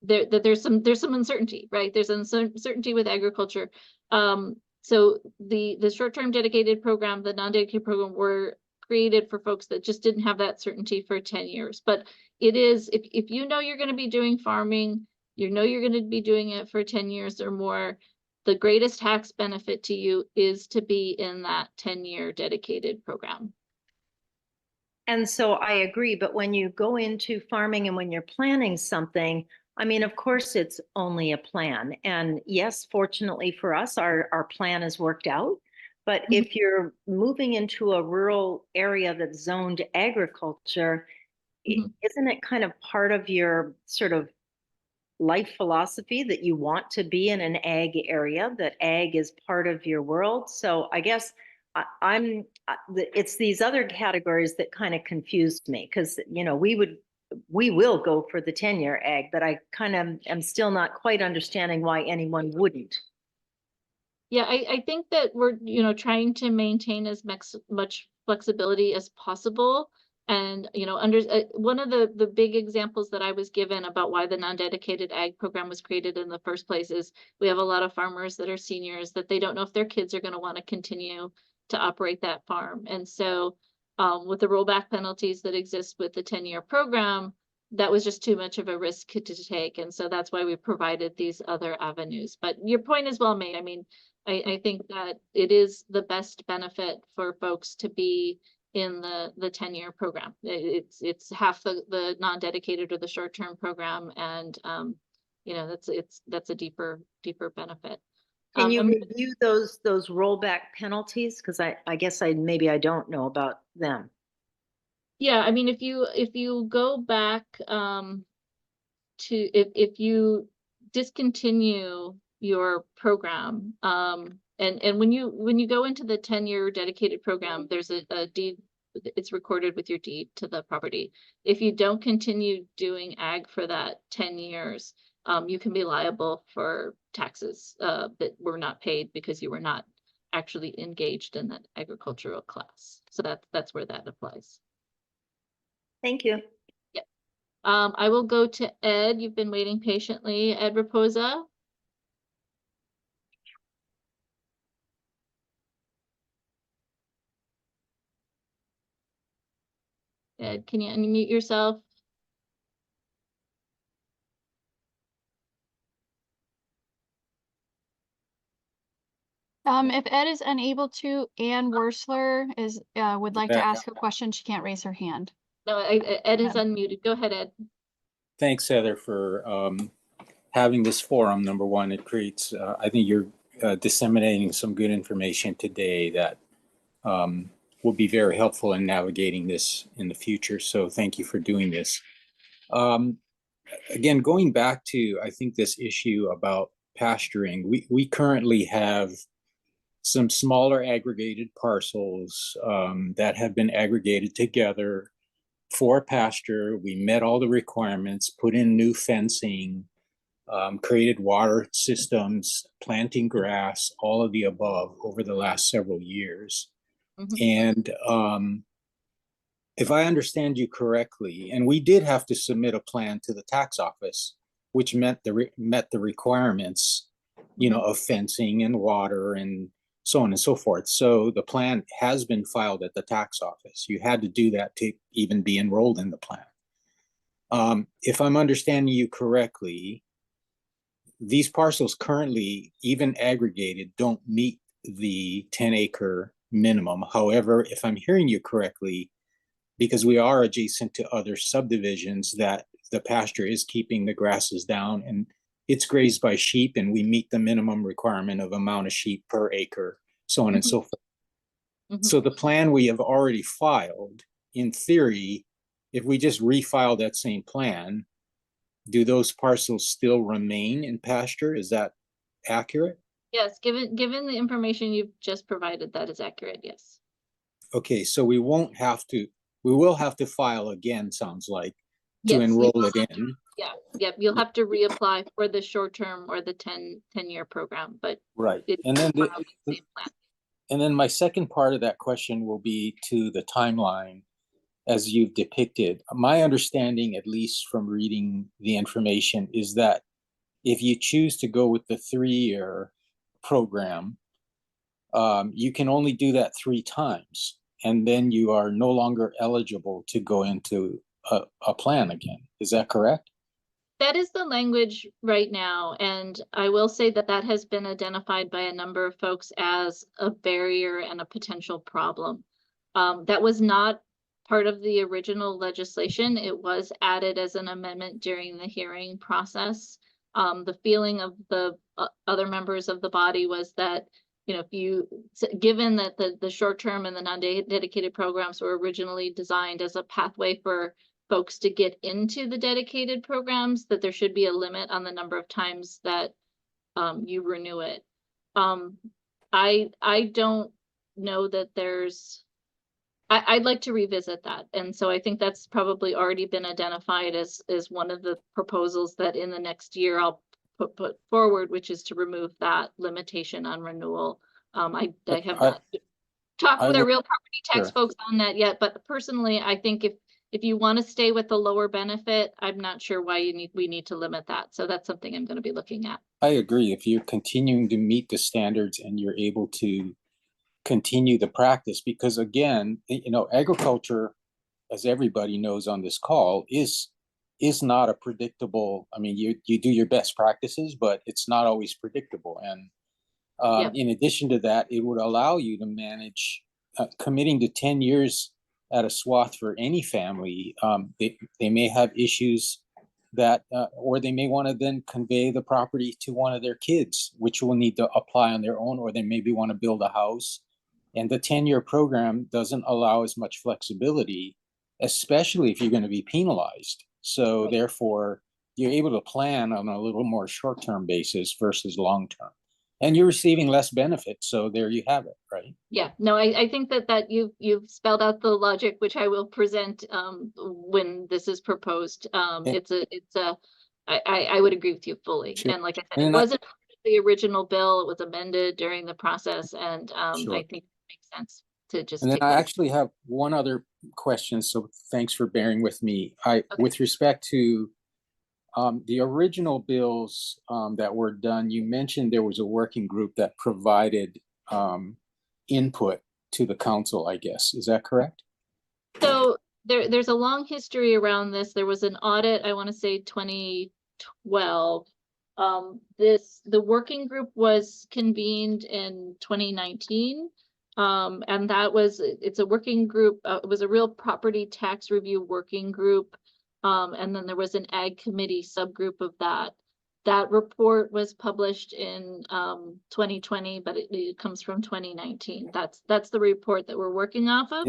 S1: there's some uncertainty, right? There's uncertainty with agriculture. So the short-term dedicated program, the non-dedicated program were created for folks that just didn't have that certainty for 10 years. But it is, if you know you're going to be doing farming, you know you're going to be doing it for 10 years or more, the greatest tax benefit to you is to be in that 10-year dedicated program.
S2: And so I agree, but when you go into farming and when you're planning something, I mean, of course, it's only a plan. And yes, fortunately for us, our plan is worked out. But if you're moving into a rural area that's zoned agriculture,
S1: Mhm.
S2: isn't it kind of part of your sort of life philosophy that you want to be in an ag area, that ag is part of your world? So I guess it's these other categories that kind of confused me, because, you know, we will go for the 10-year ag, but I kind of am still not quite understanding why anyone wouldn't.
S1: Yeah, I think that we're, trying to maintain as much flexibility as possible. And, one of the big examples that I was given about why the non-dedicated ag program was created in the first place is we have a lot of farmers that are seniors that they don't know if their kids are going to want to continue to operate that farm. And so with the rollback penalties that exist with the 10-year program, that was just too much of a risk to take. And so that's why we provided these other avenues. But your point is well made. I mean, I think that it is the best benefit for folks to be in the 10-year program. It's half the non-dedicated or the short-term program, and that's a deeper benefit.
S2: Can you
S1: I mean,
S2: review those rollback penalties? Because I guess maybe I don't know about them.
S1: yeah, I mean, if you go back to if you discontinue your program, and when you go into the 10-year dedicated program, there's a deed, it's recorded with your deed to the property. If you don't continue doing ag for that 10 years, you can be liable for taxes that were not paid because you were not actually engaged in that agricultural class. So that's where that applies.
S2: Thank you.
S1: I will go to Ed. You've been waiting patiently. Ed Raposa. Ed, can you unmute yourself?
S8: If Ed is unable to, Ann Worsler would like to ask a question. She can't raise her hand.
S1: No, Ed is unmuted. Go ahead, Ed.
S10: Thanks, Heather, for having this forum. Number one, it creates, I think you're disseminating some good information today that will be very helpful in navigating this in the future. So thank you for doing this. Again, going back to, I think, this issue about pasturing, we currently have some smaller aggregated parcels that have been aggregated together for pasture. We met all the requirements, put in new fencing, created water systems, planting grass, all of the above over the last several years. And if I understand you correctly, and we did have to submit a plan to the tax office, which met the requirements, of fencing and water and so on and so forth. So the plan has been filed at the tax office. You had to do that to even be enrolled in the plan. If I'm understanding you correctly, these parcels currently, even aggregated, don't meet the 10-acre minimum. However, if I'm hearing you correctly, because we are adjacent to other subdivisions, that the pasture is keeping the grasses down and it's grazed by sheep, and we meet the minimum requirement of amount of sheep per acre, so on and so forth. So the plan we have already filed, in theory, if we just refile that same plan, do those parcels still remain in pasture? Is that accurate?
S1: Yes, given the information you've just provided, that is accurate, yes.
S10: Okay, so we will have to file again, sounds like, to enroll it in.
S1: Yeah, you'll have to reapply for the short term or the 10-year program, but
S10: right. And then my second part of that question will be to the timeline as you've depicted. My understanding, at least from reading the information, is that if you choose to go with the 3-year program, you can only do that 3 times, and then you are no longer eligible to go into a plan again. Is that correct?
S1: That is the language right now, and I will say that has been identified by a number of folks as a barrier and a potential problem. That was not part of the original legislation. It was added as an amendment during the hearing process. The feeling of the other members of the body was that you know, given that the short-term and the non-dedicated programs were originally designed as a pathway for folks to get into the dedicated programs, that there should be a limit on the number of times that you renew it. I don't know that I'd like to revisit that. And so I think that's probably already been identified as one of the proposals that in the next year I'll put forward, which is to remove that limitation on renewal. I have not talked with our real property tax folks on that yet, but personally, I think if you want to stay with the lower benefit, I'm not sure why we need to limit that. So that's something I'm going to be looking at.
S10: I agree. If you're continuing to meet the standards and you're able to continue the practice, because again, agriculture, as everybody knows on this call, is not a predictable. I mean, you do your best practices, but it's not always predictable. And in addition to that, it would allow you to manage committing to 10 years at a swath for any family. They may have issues that, or they may want to then convey the property to one of their kids, which will need to apply on their own, or they maybe want to build a house. And the 10-year program doesn't allow as much flexibility, especially if you're going to be penalized. So therefore, you're able to plan on a little more short-term basis versus long-term. And you're receiving less benefits. So there you have it, right?
S1: Yeah, no, I think that you've spelled out the logic, which I will present when this is proposed. I would agree with you fully.
S10: Sure.
S1: And like I said, it wasn't part of the original bill. It was amended during the process, and
S10: Sure.
S1: I think it makes sense to just.
S10: And then I actually have one other question. So thanks for bearing with me. With respect to the original bills that were done, you mentioned there was a working group that provided input to the council, I guess. Is that correct?
S1: So there's a long history around this. There was an audit, I want to say 2012. The working group was convened in 2019. And it's a working group. It was a real property tax review working group. And then there was an ag committee subgroup of that. That report was published in 2020, but it comes from 2019. That's the report that we're working off of.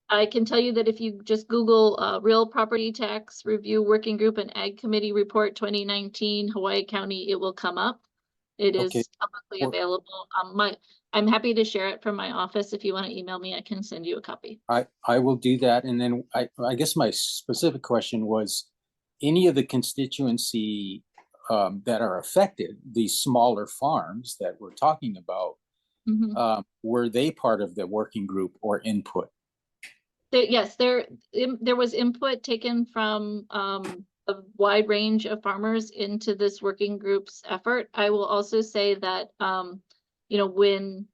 S1: I can tell you that if you just Google Real Property Tax Review Working Group and Ag Committee Report 2019, Hawaii County, it will come up. It is publicly available. I'm happy to share it from my office. If you want to email me, I can send you a copy.
S10: I will do that. And then I guess my specific question was, any of the constituency that are affected, these smaller farms that we're talking about, were they part of the working group or input?
S1: Yes, there was input taken from a wide range of farmers into this working group's effort. I will also say that, when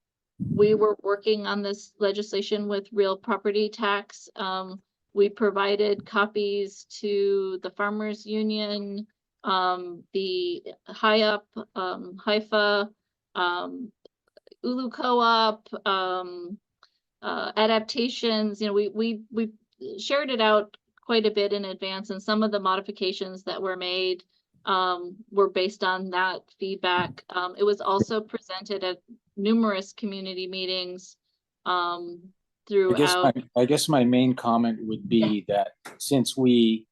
S1: we were working on this legislation with real property tax, we provided copies to the Farmers Union, the HIUP, HIFA, Ulu Co-op, adaptations. We shared it out quite a bit in advance, and some of the modifications that were made were based on that feedback. It was also presented at numerous community meetings throughout.
S10: I guess my main comment would be that since we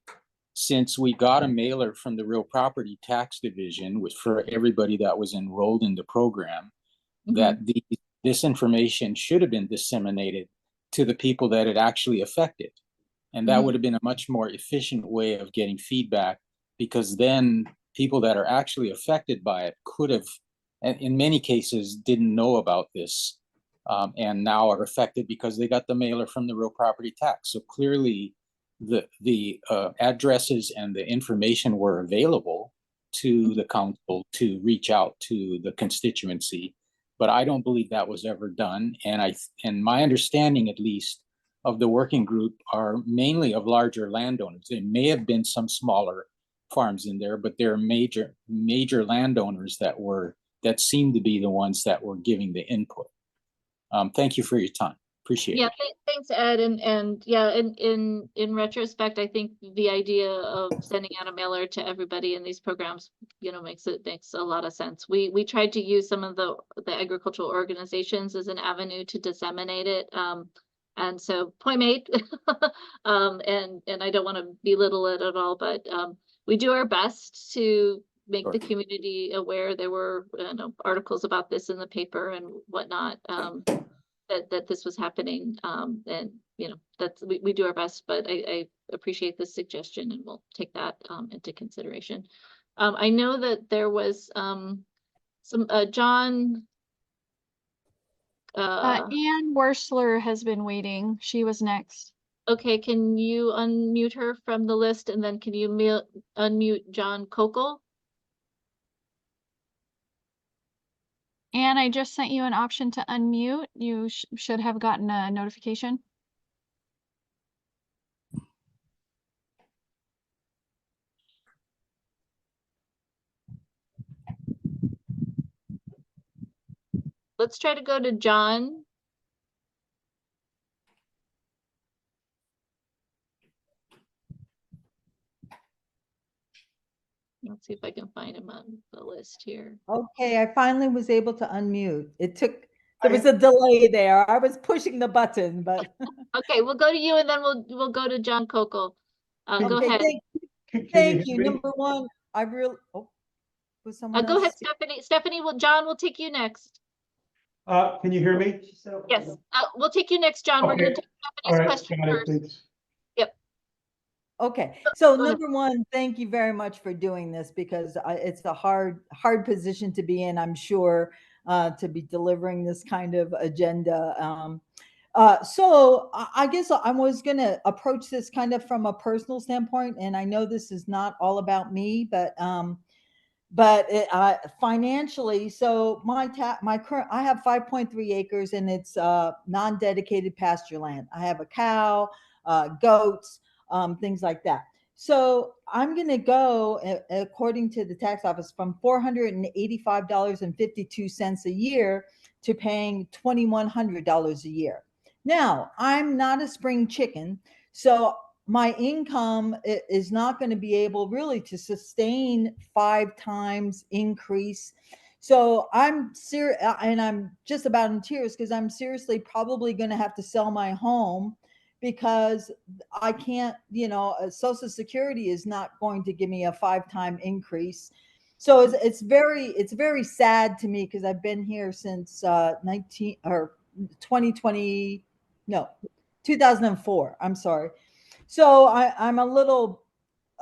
S10: got a mailer from the Real Property Tax Division for everybody that was enrolled in the program, that this information should have been disseminated to the people that it actually affected. And that would have been a much more efficient way of getting feedback, because then people that are actually affected by it could have, and in many cases, didn't know about this, and now are affected because they got the mailer from the Real Property Tax. So clearly the addresses and the information were available to the council to reach out to the constituency. But I don't believe that was ever done. And my understanding, at least, of the working group are mainly of larger landowners. There may have been some smaller farms in there, but there are major landowners that seem to be the ones that were giving the input. Thank you for your time. Appreciate
S1: Yeah,
S10: it.
S1: thanks, Ed. And yeah, in retrospect, I think the idea of sending out a mailer to everybody in these programs, makes a lot of sense. We tried to use some of the agricultural organizations as an avenue to disseminate it. And so point made. And I don't want to belittle it at all, but we do our best to make the community aware. There were articles about this in the paper and whatnot. That this was happening. And that's we do our best, but I appreciate this suggestion and we'll take that into consideration. I know that there was some John.
S8: Ann Worsler has been waiting. She was next.
S1: Okay, can you unmute her from the list, and then can you unmute John Kokel?
S8: Ann, I just sent you an option to unmute. You should have gotten a notification.
S1: Let's try to go to John. Let's see if I can find him on the list here.
S11: Okay, I finally was able to unmute. There was a delay there. I was pushing the button, but.
S1: Okay, we'll go to you and then we'll go to John Kokel. Go
S11: Okay,
S1: ahead.
S11: Thank you. Number one, was someone
S1: Go ahead,
S11: else?
S1: Stephanie. Stephanie, John will take you next.
S12: Can you hear me?
S1: Yes, we'll take you next, John. We're going to take Stephanie's question first. Yep.
S11: Okay, so number one, thank you very much for doing this because it's a hard position to be in, I'm sure, to be delivering this kind of agenda. So I guess I was going to approach this kind of from a personal standpoint, and I know this is not all about me, but financially, so my current, I have 5.3 acres and it's non-dedicated pasture land. I have a cow, goats, things like that. So I'm going to go, according to the tax office, from $485.52 a year to paying $2,100 a year. Now, I'm not a spring chicken, so my income is not going to be able really to sustain 5 times increase. So I'm serious, and I'm just about in tears because I'm seriously probably going to have to sell my home because I can't, Social Security is not going to give me a 5-time increase. So it's very sad to me because I've been here since 2004. I'm sorry. So I'm a little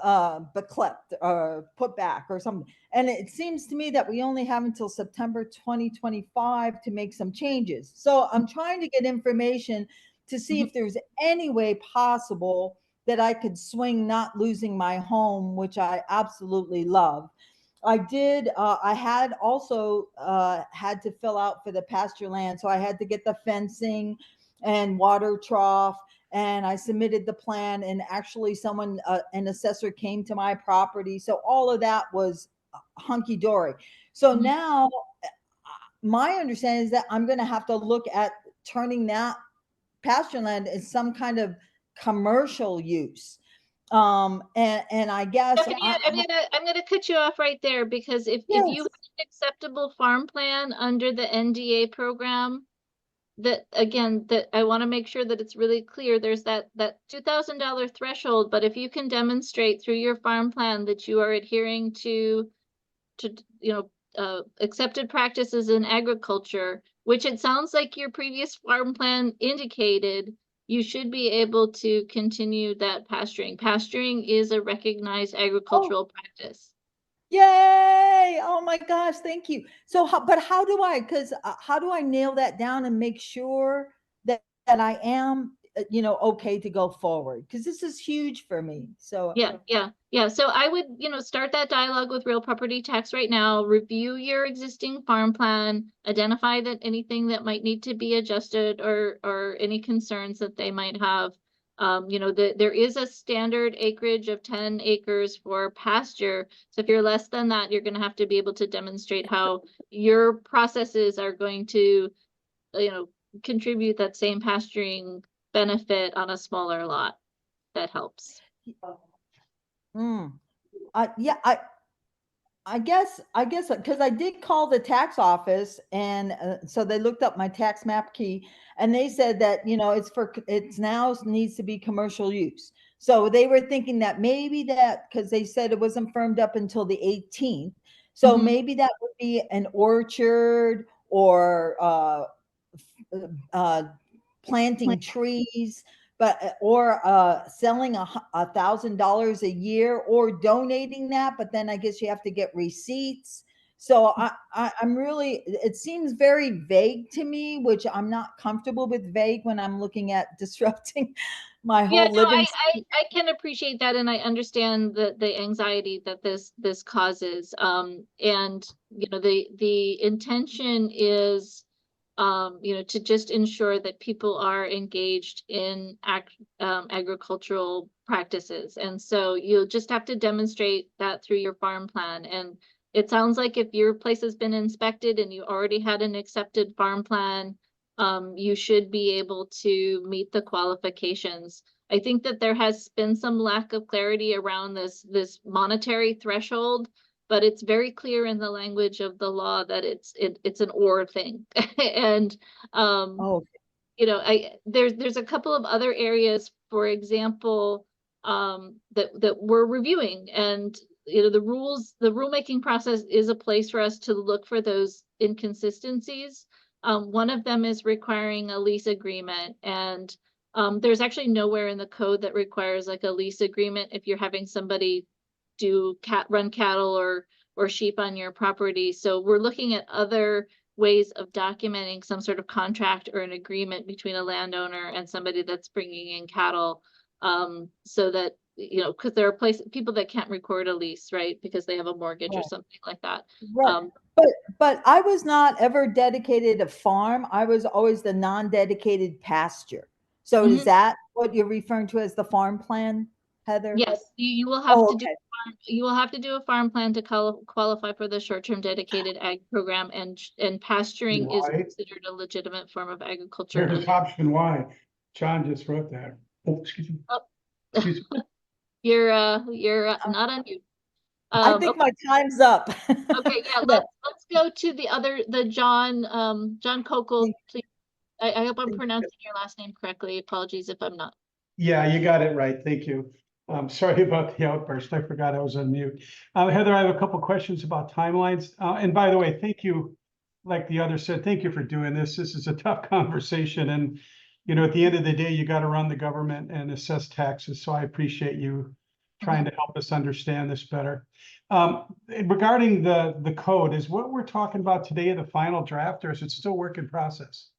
S11: beklept or put back or something. And it seems to me that we only have until September 2025 to make some changes. So I'm trying to get information to see if there's any way possible that I could swing not losing my home, which I absolutely love. I had also had to fill out for the pasture land. So I had to get the fencing and water trough, and I submitted the plan, and actually an assessor came to my property. So all of that was hunky dory. So now my understanding is that I'm going to have to look at turning that pasture land as some kind of commercial use. And I guess
S1: Stephanie, I'm gonna cut you off right there because if you have an acceptable farm plan under the NDA program, that I want to make sure that it's really clear. There's that $2,000 threshold, but if you can demonstrate through your farm plan that you are adhering to accepted practices in agriculture, which it sounds like your previous farm plan indicated, you should be able to continue that pasturing. Pasturing is a recognized agricultural practice.
S11: Yay! Oh my gosh, thank you. So, how do I nail that down and make sure that I am, okay to go forward? Because this is huge for me. So
S1: Yeah. So I would, start that dialogue with real property tax right now, review your existing farm plan, identify that anything that might need to be adjusted or any concerns that they might have. There is a standard acreage of 10 acres for pasture. So if you're less than that, you're going to have to be able to demonstrate how your processes are going to, contribute that same pasturing benefit on a smaller lot, that helps.
S11: Yeah, I guess, because I did call the tax office, and so they looked up my tax map key, and they said that, it's now needs to be commercial use. So they were thinking that maybe that, because they said it wasn't firmed up until the 18th. So
S1: Mhm.
S11: maybe that would be an orchard, or planting trees, but or selling $1,000 a year, or donating that. But then I guess you have to get receipts. So I'm really, it seems very vague to me, which I'm not comfortable with vague when I'm looking at disrupting my
S1: Yeah,
S11: whole
S1: no,
S11: living.
S1: I can appreciate that, and I understand the anxiety that this causes. And the intention is, to just ensure that people are engaged in agricultural practices. And so you'll just have to demonstrate that through your farm plan. And it sounds like if your place has been inspected and you already had an accepted farm plan, you should be able to meet the qualifications. I think that there has been some lack of clarity around this monetary threshold, but it's very clear in the language of the law that it's an or thing. And
S11: Oh,
S1: there's a couple of other areas, for example, that we're reviewing, and the rulemaking process is a place for us to look for those inconsistencies. One of them is requiring a lease agreement, and there's actually nowhere in the code that requires like a lease agreement if you're having somebody run cattle or sheep on your property. So we're looking at other ways of documenting some sort of contract or an agreement between a landowner and somebody that's bringing in cattle, so that, because there are people that can't record a lease, right? Because they have a mortgage or
S11: right.
S1: something like that.
S11: Right. But I was not ever dedicated a farm. I was always the non-dedicated pasture. So is
S1: Mhm.
S11: that what you're referring to as the farm plan, Heather?
S1: Yes, you will have
S11: Oh,
S1: to do
S11: okay.
S1: you will have to do a farm plan to qualify for the short-term dedicated ag program, and pasturing is
S12: Why?
S1: considered a legitimate form of agriculture.
S12: Here's option Y. John just wrote that. Oh, excuse me.
S1: Oh.
S12: Excuse me.
S1: You're not on mute.
S11: I think
S1: Okay.
S11: my time's up.
S1: Okay, yeah,
S11: But
S1: let's go to the John Kokel, please. I hope I'm pronouncing your last name correctly. Apologies if I'm not.
S12: Yeah, you got it right. Thank you. Sorry about the outburst. I forgot I was on mute. Heather, I have a couple questions about timelines. And by the way, thank you. Like the other said, thank you for doing this. This is a tough conversation. And, at the end of the day, you got to run the government and assess taxes. So I appreciate you trying to help us understand this better. Regarding the code, is what we're talking about today the final draft, or is it still work in process?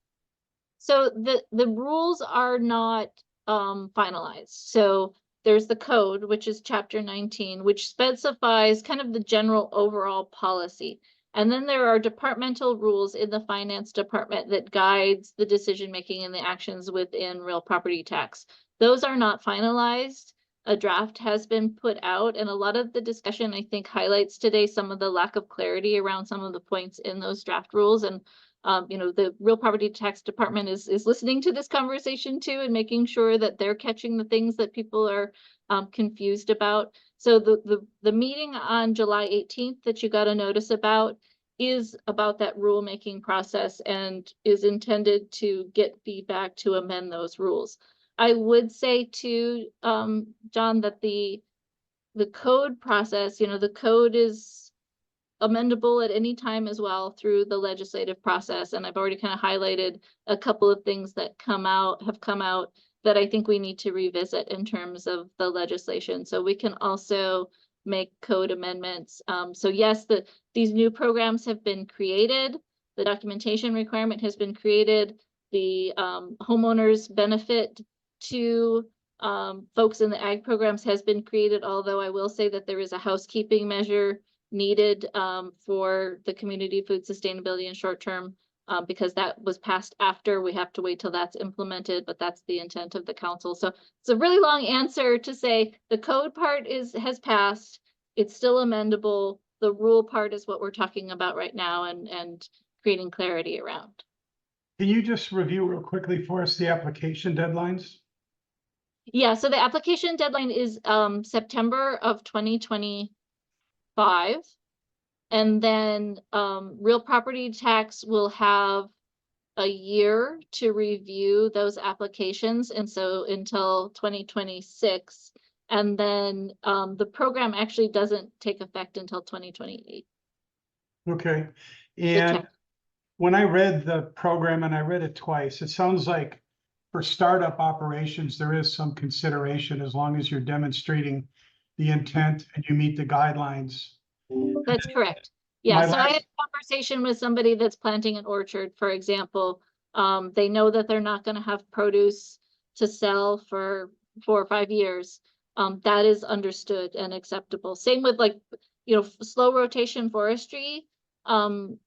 S1: So the rules are not finalized. So there's the code, which is chapter 19, which specifies kind of the general overall policy. And then there are departmental rules in the finance department that guides the decision making and the actions within real property tax. Those are not finalized. A draft has been put out, and a lot of the discussion, I think, highlights today some of the lack of clarity around some of the points in those draft rules. And the real property tax department is listening to this conversation too, and making sure that they're catching the things that people are confused about. So the meeting on July 18th that you got a notice about is about that rulemaking process and is intended to get feedback to amend those rules. I would say too, John, that the code process, the code is amendable at any time as well through the legislative process. And I've already kind of highlighted a couple of things that have come out that I think we need to revisit in terms of the legislation. So we can also make code amendments. So yes, these new programs have been created. The documentation requirement has been created. The homeowners benefit to folks in the ag programs has been created, although I will say that there is a housekeeping measure needed for the community food sustainability and short term, because that was passed after. We have to wait till that's implemented, but that's the intent of the council. So it's a really long answer to say the code part has passed. It's still amendable. The rule part is what we're talking about right now, and creating clarity around.
S12: Can you just review real quickly for us the application deadlines?
S1: Yeah, so the application deadline is September of 2025. And then real property tax will have a year to review those applications, and so until 2026. And then the program actually doesn't take effect until 2028.
S12: Okay,
S1: The
S12: and
S1: tax-
S12: when I read the program, and I read it twice, it sounds like for startup operations, there is some consideration as long as you're demonstrating the intent and you meet the guidelines.
S1: That's correct. Yeah,
S12: My
S1: so I
S12: last-
S1: had a conversation with somebody that's planting an orchard, for example. They know that they're not going to have produce to sell for 4 or 5 years. That is understood and acceptable. Same with like, slow rotation forestry, and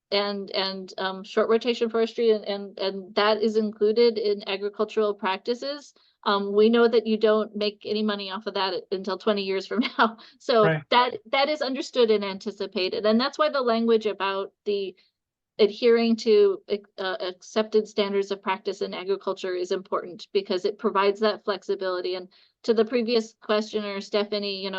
S1: short rotation forestry, and that is included in agricultural practices. We know that you don't make any money off of that until 20 years from now. So
S12: Right.
S1: that is understood and anticipated. And that's why the language about the adhering to accepted standards of practice in agriculture is important, because it provides that flexibility. And to the previous questioner, Stephanie,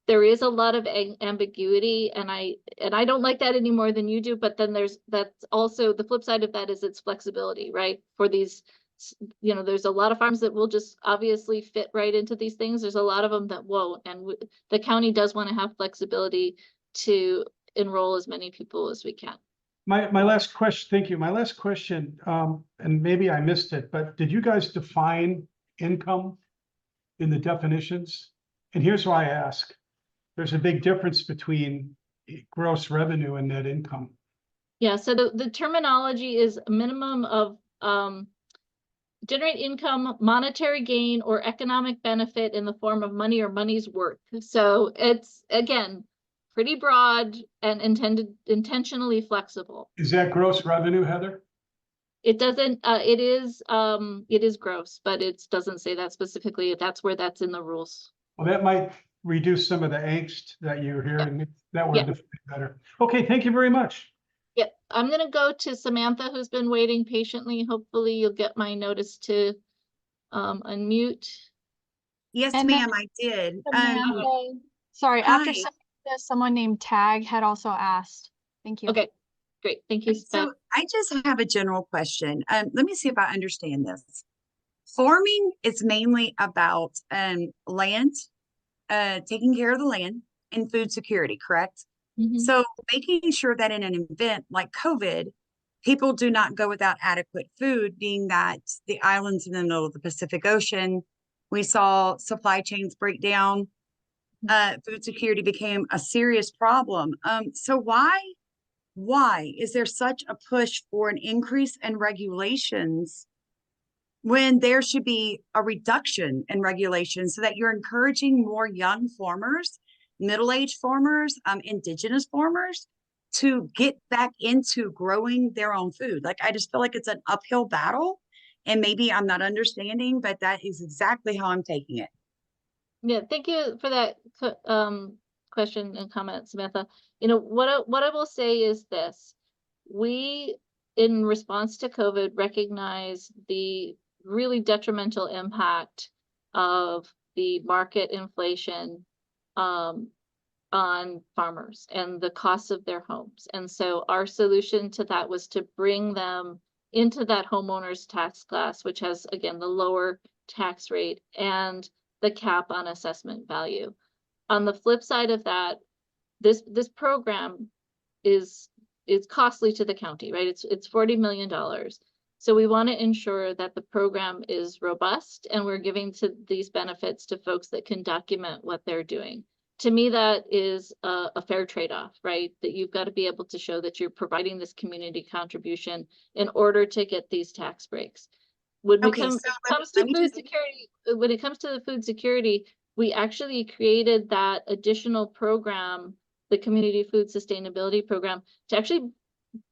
S1: there is a lot of ambiguity, and I don't like that any more than you do, but then that's also the flip side of that is its flexibility, right? For these, there's a lot of farms that will just obviously fit right into these things. There's a lot of them that won't, and the county does want to have flexibility to enroll as many people as we can.
S12: My last question, thank you. My last question, and maybe I missed it, but did you guys define income in the definitions? And here's why I ask. There's a big difference between gross revenue and net income.
S1: Yeah, so the terminology is a minimum of generate income, monetary gain, or economic benefit in the form of money or money's worth. So it's, again, pretty broad and intentionally flexible.
S12: Is that gross revenue, Heather?
S1: It doesn't, it is gross, but it doesn't say that specifically. That's where that's in the rules.
S12: Well, that might reduce some of the angst that you're hearing. That would define better. Okay, thank you very much.
S1: Yeah, I'm gonna go to Samantha, who's been waiting patiently. Hopefully you'll get my notice to unmute.
S13: Yes,
S8: And
S13: ma'am, I did.
S8: Samantha, sorry, after
S13: hi.
S8: Samantha, someone named Tag had also asked. Thank you.
S1: Okay, great. Thank you.
S13: So I just have a general question. Let me see if I understand this. Farming is mainly about land, taking care of the land and food security, correct?
S1: Mhm.
S13: So making sure that in an event like COVID, people do not go without adequate food, being that the islands in the middle of the Pacific Ocean, we saw supply chains break down. Food security became a serious problem. So why is there such a push for an increase in regulations when there should be a reduction in regulations so that you're encouraging more young farmers, middle-aged farmers, indigenous farmers to get back into growing their own food? Like, I just feel like it's an uphill battle, and maybe I'm not understanding, but that is exactly how I'm taking it.
S1: Yeah, thank you for that question and comment, Samantha. What I will say is this: we, in response to COVID, recognize the really detrimental impact of the market inflation on farmers and the costs of their homes. And so our solution to that was to bring them into that homeowners tax class, which has, again, the lower tax rate and the cap on assessment value. On the flip side of that, this program is costly to the county, right? It's $40 million. So we want to ensure that the program is robust and we're giving these benefits to folks that can document what they're doing. To me, that is a fair trade-off, right? That you've got to be able to show that you're providing this community contribution in order to get these tax breaks. When it comes to the food security, we actually created that additional program, the Community Food Sustainability Program, to actually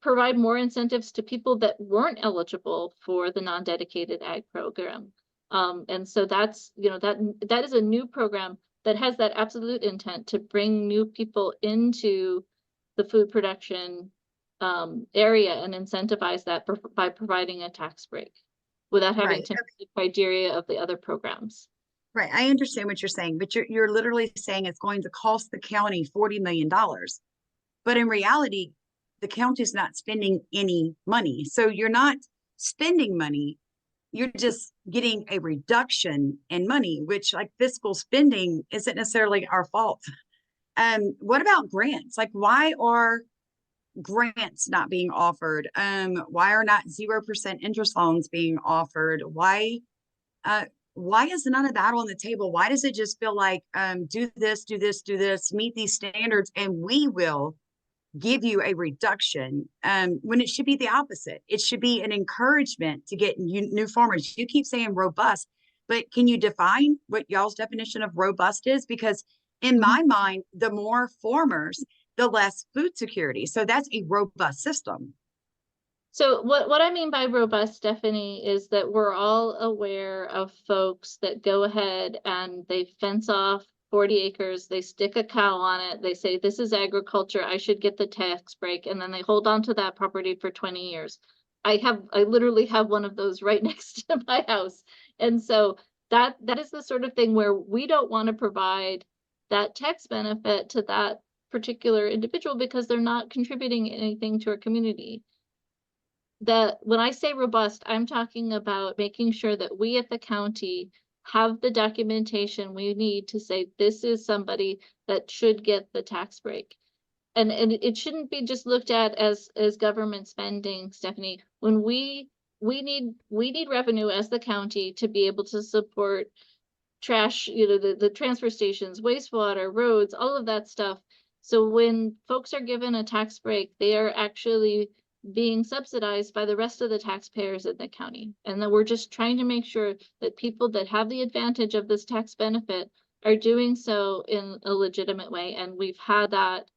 S1: provide more incentives to people that weren't eligible for the non-dedicated ag program. And so that's, that is a new program that has that absolute intent to bring new people into the food production area and incentivize that by providing a tax break without having
S13: Right,
S1: to meet the criteria of the other programs.
S13: Right, I understand what you're saying, but you're literally saying it's going to cost the county $40 million. But in reality, the county's not spending any money. So you're not spending money, you're just getting a reduction in money, which, like, fiscal spending isn't necessarily our fault. What about grants? Like, why are grants not being offered? Why are not 0% interest loans being offered? Why is none of that on the table? Why does it just feel like, do this, do this, do this, meet these standards, and we will give you a reduction, when it should be the opposite? It should be an encouragement to get new farmers. You keep saying robust, but can you define what y'all's definition of robust is? Because in my mind, the more farmers, the less food security. So that's a robust system.
S1: So what I mean by robust, Stephanie, is that we're all aware of folks that go ahead and they fence off 40 acres, they stick a cow on it, they say, this is agriculture, I should get the tax break, and then they hold on to that property for 20 years. I literally have one of those right next to my house. And so that is the sort of thing where we don't want to provide that tax benefit to that particular individual because they're not contributing anything to our community. When I say robust, I'm talking about making sure that we at the county have the documentation we need to say this is somebody that should get the tax break. And it shouldn't be just looked at as government spending, Stephanie. When we need revenue as the county to be able to support trash, the transfer stations, wastewater, roads, all of that stuff. So when folks are given a tax break, they are actually being subsidized by the rest of the taxpayers in the county. And then we're just trying to make sure that people that have the advantage of this tax benefit are doing so in a legitimate way. And we've had that,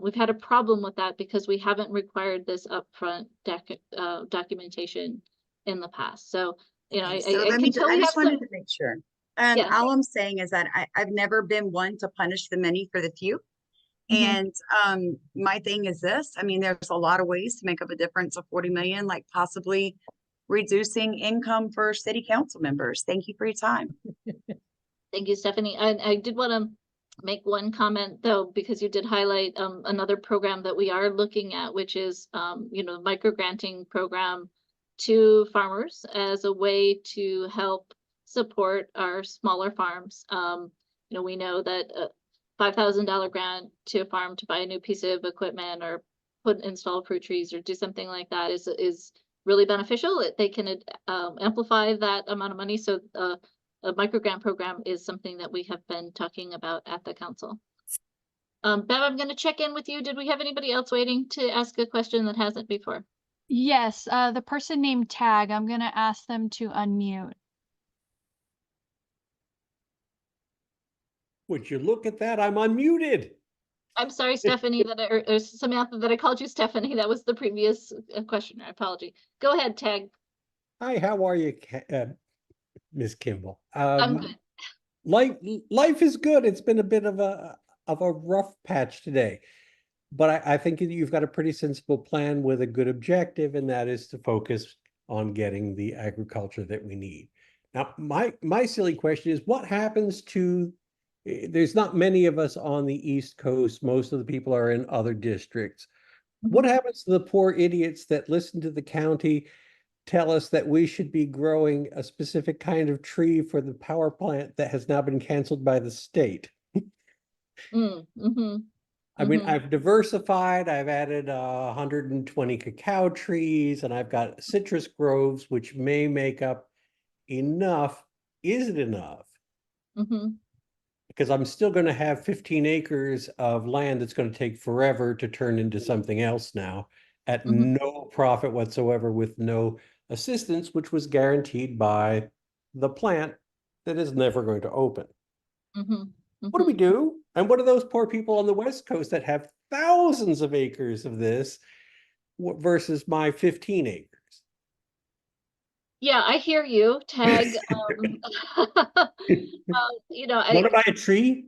S1: we've had a problem with that because we haven't required this upfront documentation in the past. So, I can tell
S13: I
S1: we
S13: just
S1: have
S13: wanted
S1: some.
S13: to make sure.
S1: Yeah.
S13: All I'm saying is that I've never been one to punish the many for the few. And my thing is this, I mean, there's a lot of ways to make up a difference of 40 million, like possibly reducing income for city council members. Thank you for your time.
S1: Thank you, Stephanie. I did want to make one comment though, because you did highlight another program that we are looking at, which is the micro granting program to farmers as a way to help support our smaller farms. We know that $5,000 grant to a farm to buy a new piece of equipment or install fruit trees or do something like that is really beneficial. They can amplify that amount of money. So a micro grant program is something that we have been talking about at the council. Bev, I'm going to check in with you. Did we have anybody else waiting to ask a question that hasn't before?
S8: Yes, the person named Tag, I'm going to ask them to unmute.
S14: Would you look at that? I'm unmuted.
S1: I'm sorry, Stephanie, or Samantha, that I called you Stephanie. That was the previous questioner. I apologize. Go ahead, Tag.
S14: Hi, how are you, Ms. Kimball?
S1: I'm good.
S14: Life is good. It's been a bit of a rough patch today, but I think you've got a pretty sensible plan with a good objective, and that is to focus on getting the agriculture that we need. Now, my silly question is, what happens to there's not many of us on the East Coast. Most of the people are in other districts. What happens to the poor idiots that listen to the county tell us that we should be growing a specific kind of tree for the power plant that has now been canceled by the state? I mean, I've diversified. I've added 120 cacao trees, and I've got citrus groves, which may make up enough. Is it enough? Because I'm still going to have 15 acres of land that's going to take forever to turn into something else now at no profit whatsoever with no assistance, which was guaranteed by the plant that is never going to open. What do we do? And what are those poor people on the West Coast that have thousands of acres of this versus my 15 acres?
S1: Yeah, I hear you, Tag. You know,
S14: Want to buy a tree?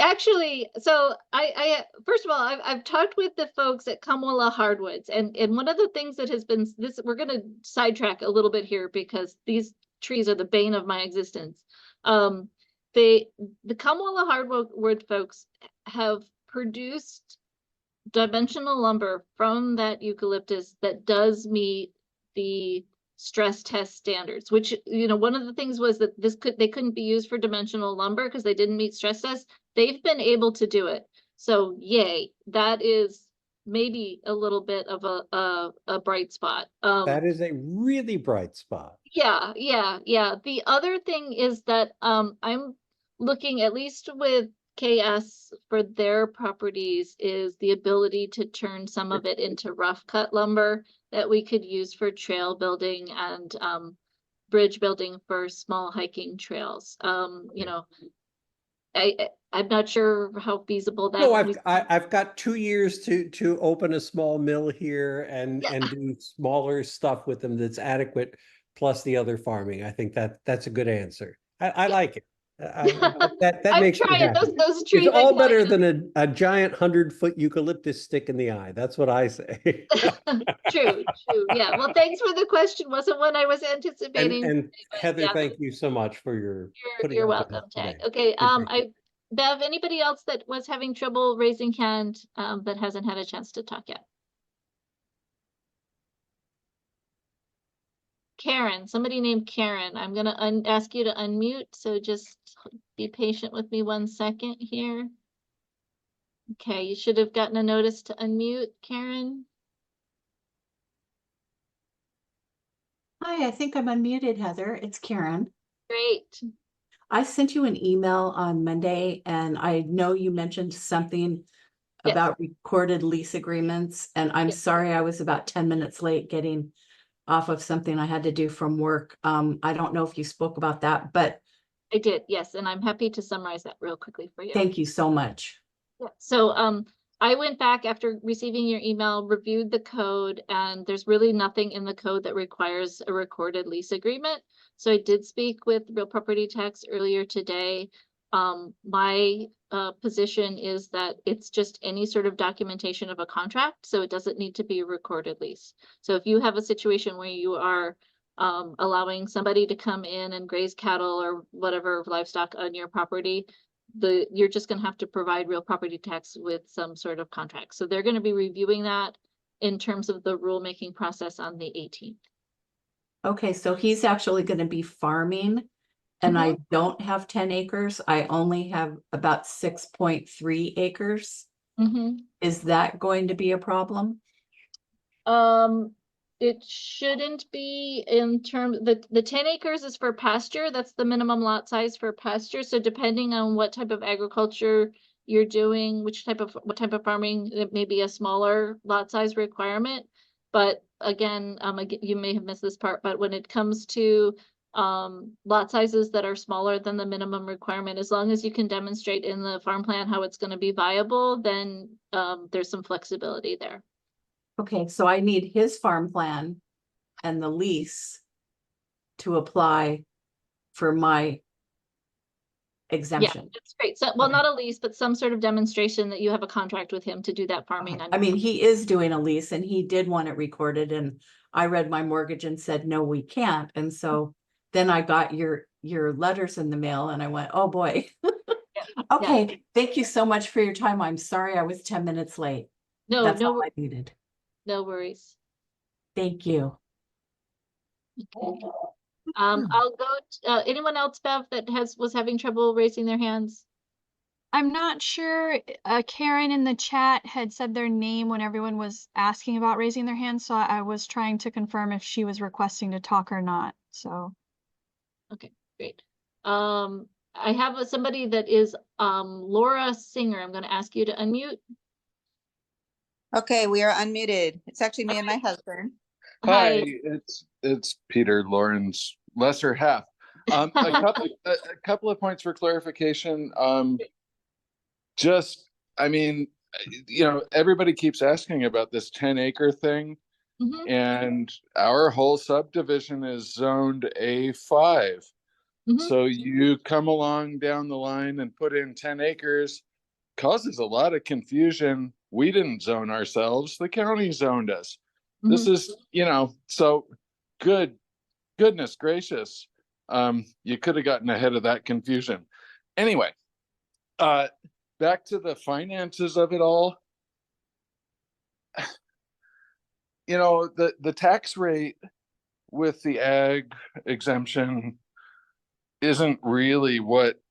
S1: actually, so I first of all, I've talked with the folks at Kamwala Hardwoods, and one of the things that has been this, we're going to sidetrack a little bit here because these trees are the bane of my existence. The Kamwala Hardwood folks have produced dimensional lumber from that eucalyptus that does meet the stress test standards, which, you know, one of the things was that they couldn't be used for dimensional lumber because they didn't meet stress tests. They've been able to do it. So yay, that is maybe a little bit of a bright spot.
S14: That is a really bright spot.
S1: Yeah. The other thing is that I'm looking, at least with KS for their properties, is the ability to turn some of it into rough cut lumber that we could use for trail building and bridge building for small hiking trails. You know, I'm not sure how feasible that.
S14: No, I've got 2 years to open a small mill here and do smaller stuff with them that's adequate, plus the other farming. I think that's a good answer. I like it. That
S1: I'm
S14: makes me
S1: trying
S14: happy.
S1: those trees.
S14: It's all better than a giant 100-foot eucalyptus stick in the eye. That's what I say.
S1: True. Yeah. Well, thanks for the question. Wasn't one I was anticipating.
S14: And Heather,
S1: yeah.
S14: Thank you so much for your putting
S1: You're
S14: up with
S1: welcome,
S14: us
S1: Tag.
S14: today.
S1: Okay. Bev, anybody else that was having trouble raising hand that hasn't had a chance to talk yet? Karen, somebody named Karen. I'm gonna ask you to unmute, so just be patient with me 1 second here. Okay, you should have gotten a notice to unmute, Karen.
S15: Hi, I think I'm unmuted, Heather. It's Karen.
S1: Great.
S15: I sent you an email on Monday, and I know you mentioned something about recorded lease agreements, and I'm sorry I was about 10 minutes late getting off of something I had to do from work. I don't know if you spoke about that, but
S1: I did, yes, and I'm happy to summarize that real quickly for you.
S15: thank you so much.
S1: Yeah. So I went back after receiving your email, reviewed the code, and there's really nothing in the code that requires a recorded lease agreement. So I did speak with Real Property Tax earlier today. My position is that it's just any sort of documentation of a contract, so it doesn't need to be a recorded lease. So if you have a situation where you are allowing somebody to come in and graze cattle or whatever livestock on your property, you're just going to have to provide Real Property Tax with some sort of contract. So they're going to be reviewing that in terms of the rulemaking process on the 18th.
S15: Okay, so he's actually going to be farming, and I don't have 10 acres. I only have about 6.3 acres. Is that going to be a problem?
S1: It shouldn't be in terms, the 10 acres is for pasture. That's the minimum lot size for pasture. So depending on what type of agriculture you're doing, what type of farming, it may be a smaller lot size requirement. But again, you may have missed this part, but when it comes to lot sizes that are smaller than the minimum requirement, as long as you can demonstrate in the farm plan how it's going to be viable, then there's some flexibility there.
S15: Okay, so I need his farm plan and the lease to apply for my exemption.
S1: Yeah, that's great. So, well, not a lease, but some sort of demonstration that you have a contract with him to do that farming.
S15: I mean, he is doing a lease and he did want it recorded, and I read my mortgage and said, no, we can't. And so then I got your letters in the mail and I went, oh boy. Okay, thank you so much for your time. I'm sorry I was 10 minutes late. That's all I needed.
S1: No worries.
S15: Thank you.
S1: Okay. I'll go to, anyone else, Bev, that was having trouble raising their hands?
S8: I'm not sure. Karen in the chat had said their name when everyone was asking about raising their hands, so I was trying to confirm if she was requesting to talk or not. So,
S1: okay, great. I have somebody that is Laura Singer. I'm going to ask you to unmute.
S16: Okay, we are unmuted. It's actually me and my husband.
S17: Hi, it's Peter, Lauren's lesser half. A couple of points for clarification. I mean, you know, everybody keeps asking about this 10-acre thing.
S1: Mhm.
S17: And our whole subdivision is zoned A5.
S1: Mhm.
S17: So you come along down the line and put in 10 acres, causes a lot of confusion. We didn't zone ourselves, the county zoned us. This
S1: Mhm.
S17: is, so goodness gracious. You could have gotten ahead of that confusion. Anyway, back to the finances of it all. The tax rate with the ag exemption isn't really what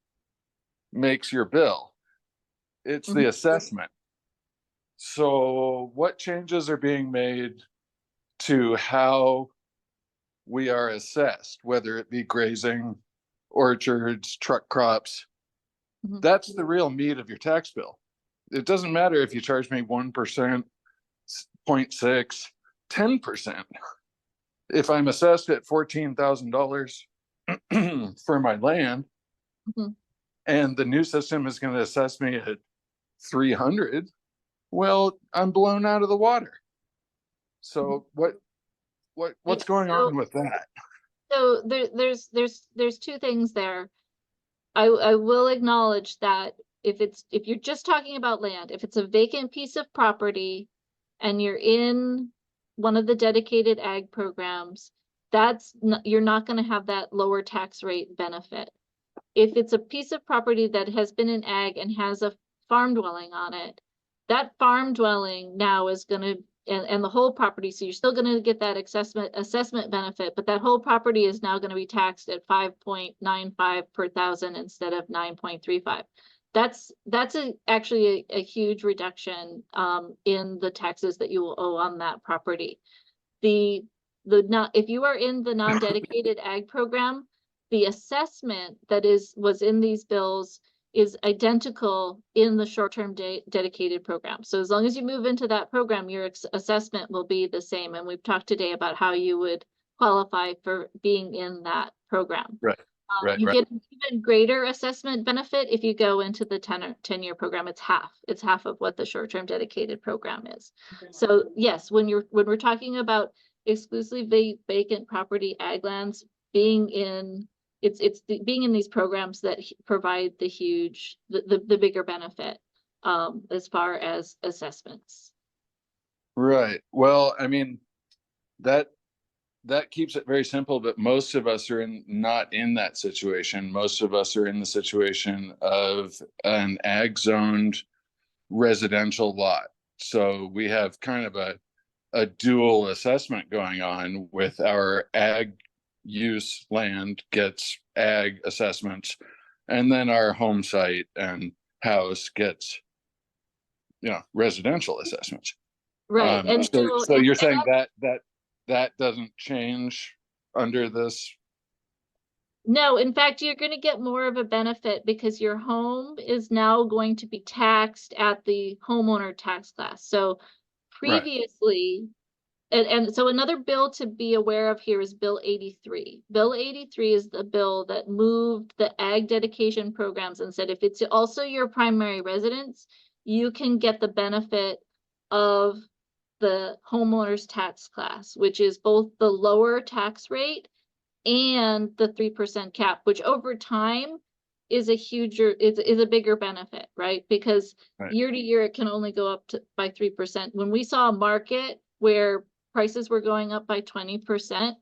S17: makes your bill. It's the
S1: Mhm.
S17: assessment. So what changes are being made to how we are assessed, whether it be grazing, orchards, truck crops?
S1: Mhm.
S17: That's the real meat of your tax bill. It doesn't matter if you charge me 1%, 0.6, 10%. If I'm assessed at $14,000 for my land,
S1: Mhm.
S17: and the new system is going to assess me at 300, well, I'm blown out of the water. So what's going on with that?
S1: So there's two things there. I will acknowledge that if you're just talking about land, if it's a vacant piece of property and you're in one of the dedicated ag programs, you're not going to have that lower tax rate benefit. If it's a piece of property that has been in ag and has a farm dwelling on it, that farm dwelling now is going to, and the whole property, so you're still going to get that assessment benefit, but that whole property is now going to be taxed at 5.95 per thousand instead of 9.35. That's actually a huge reduction in the taxes that you will owe on that property. If you are in the non-dedicated ag program, the assessment that was in these bills is identical in the short-term dedicated program. So as long as you move into that program, your assessment will be the same. And we've talked today about how you would qualify for being in that program.
S17: Right.
S1: You get an even greater assessment benefit if you go into the 10-year program. It's half of what the short-term dedicated program is. So yes, when we're talking about exclusively vacant property ag lands, being in these programs that provide the bigger benefit as far as assessments.
S17: Right. Well, I mean, that keeps it very simple, but most of us are not in that situation. Most of us are in the situation of an ag zoned residential lot. So we have kind of a dual assessment going on with our ag use land gets ag assessments, and then our home site and house gets, residential assessments.
S1: Right. And
S17: so you're saying that doesn't change under this?
S1: No, in fact, you're going to get more of a benefit because your home is now going to be taxed at the homeowner tax class. So previously, and so another bill to be aware of here is Bill 83. Bill 83 is the bill that moved the ag dedication programs and said if it's also your primary residence, you can get the benefit of the homeowner's tax class, which is both the lower tax rate and the 3% cap, which over time is a bigger benefit, right? Because year to year, it can only go up by 3%. When we saw a market where prices were going up by 20%,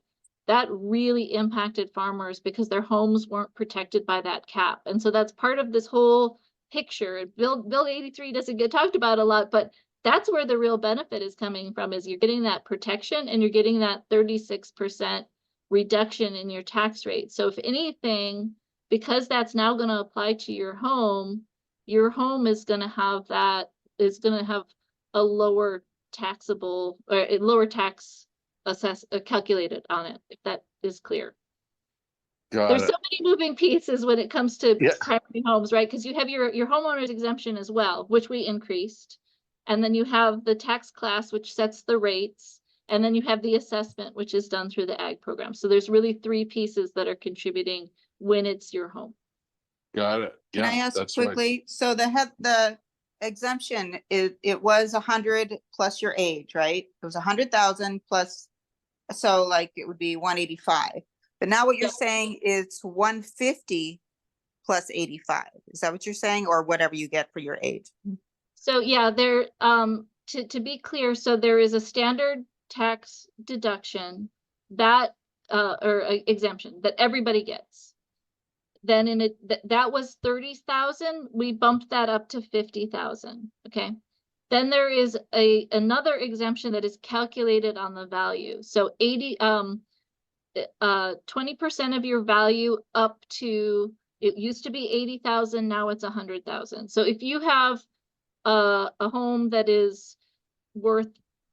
S1: that really impacted farmers because their homes weren't protected by that cap. And so that's part of this whole picture. Bill 83 doesn't get talked about a lot, but that's where the real benefit is coming from, is you're getting that protection and you're getting that 36% reduction in your tax rate. So if anything, because that's now going to apply to your home is going to have a lower taxable or a lower tax calculated on it, if that is clear. There's so many moving pieces when it comes to primary homes, right? Because you have your homeowner's exemption as well, which we increased. And then you have the tax class, which sets the rates. And then you have the assessment, which is done through the ag program. So there's really three pieces that are contributing when it's your home.
S17: Got it.
S16: Can I ask quickly? So the exemption, it was 100 plus your age, right? It was 100,000 plus, so like it would be 185. But now what you're saying is 150 plus 85. Is that what you're saying, or whatever you get for your age?
S1: So yeah, to be clear, so there is a standard tax deduction that or exemption that everybody gets. Then that was 30,000, we bumped that up to 50,000. Okay. Then there is another exemption that is calculated on the value. So 20% of your value up to, it used to be 80,000, now it's 100,000. So if you have a home that is worth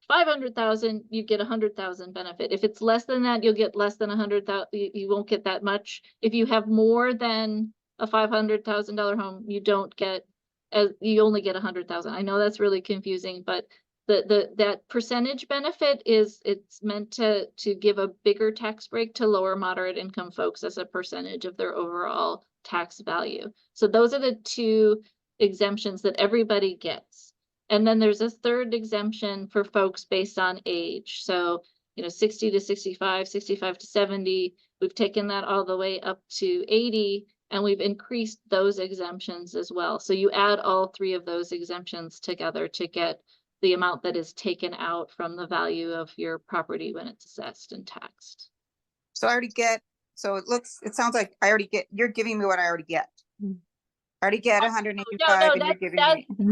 S1: 500,000, you get 100,000 benefit. If it's less than that, you'll get less than 100,000. You won't get that much. If you have more than a $500,000 home, you don't get, you only get 100,000. I know that's really confusing, but that percentage benefit it's meant to give a bigger tax break to lower moderate income folks as a percentage of their overall tax value. So those are the two exemptions that everybody gets. And then there's a third exemption for folks based on age. So, 60 to 65, 65 to 70, we've taken that all the way up to 80, and we've increased those exemptions as well. So you add all three of those exemptions together to get the amount that is taken out from the value of your property when it's assessed and taxed.
S16: So I already get, so it sounds like you're giving me what I already get. I already get 185 and you're giving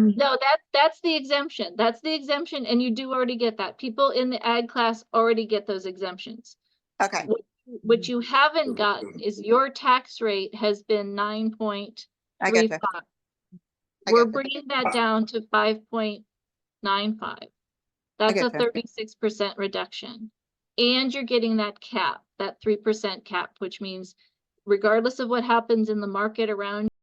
S16: me.
S1: No, that's the exemption. That's the exemption, and you do already get that. People in the ag class already get those exemptions.
S16: Okay.
S1: What you haven't gotten is your tax rate has been 9.35. We're bringing that down to 5.95. That's a 36% reduction. And you're getting that cap, that 3% cap, which means regardless of what happens in the market around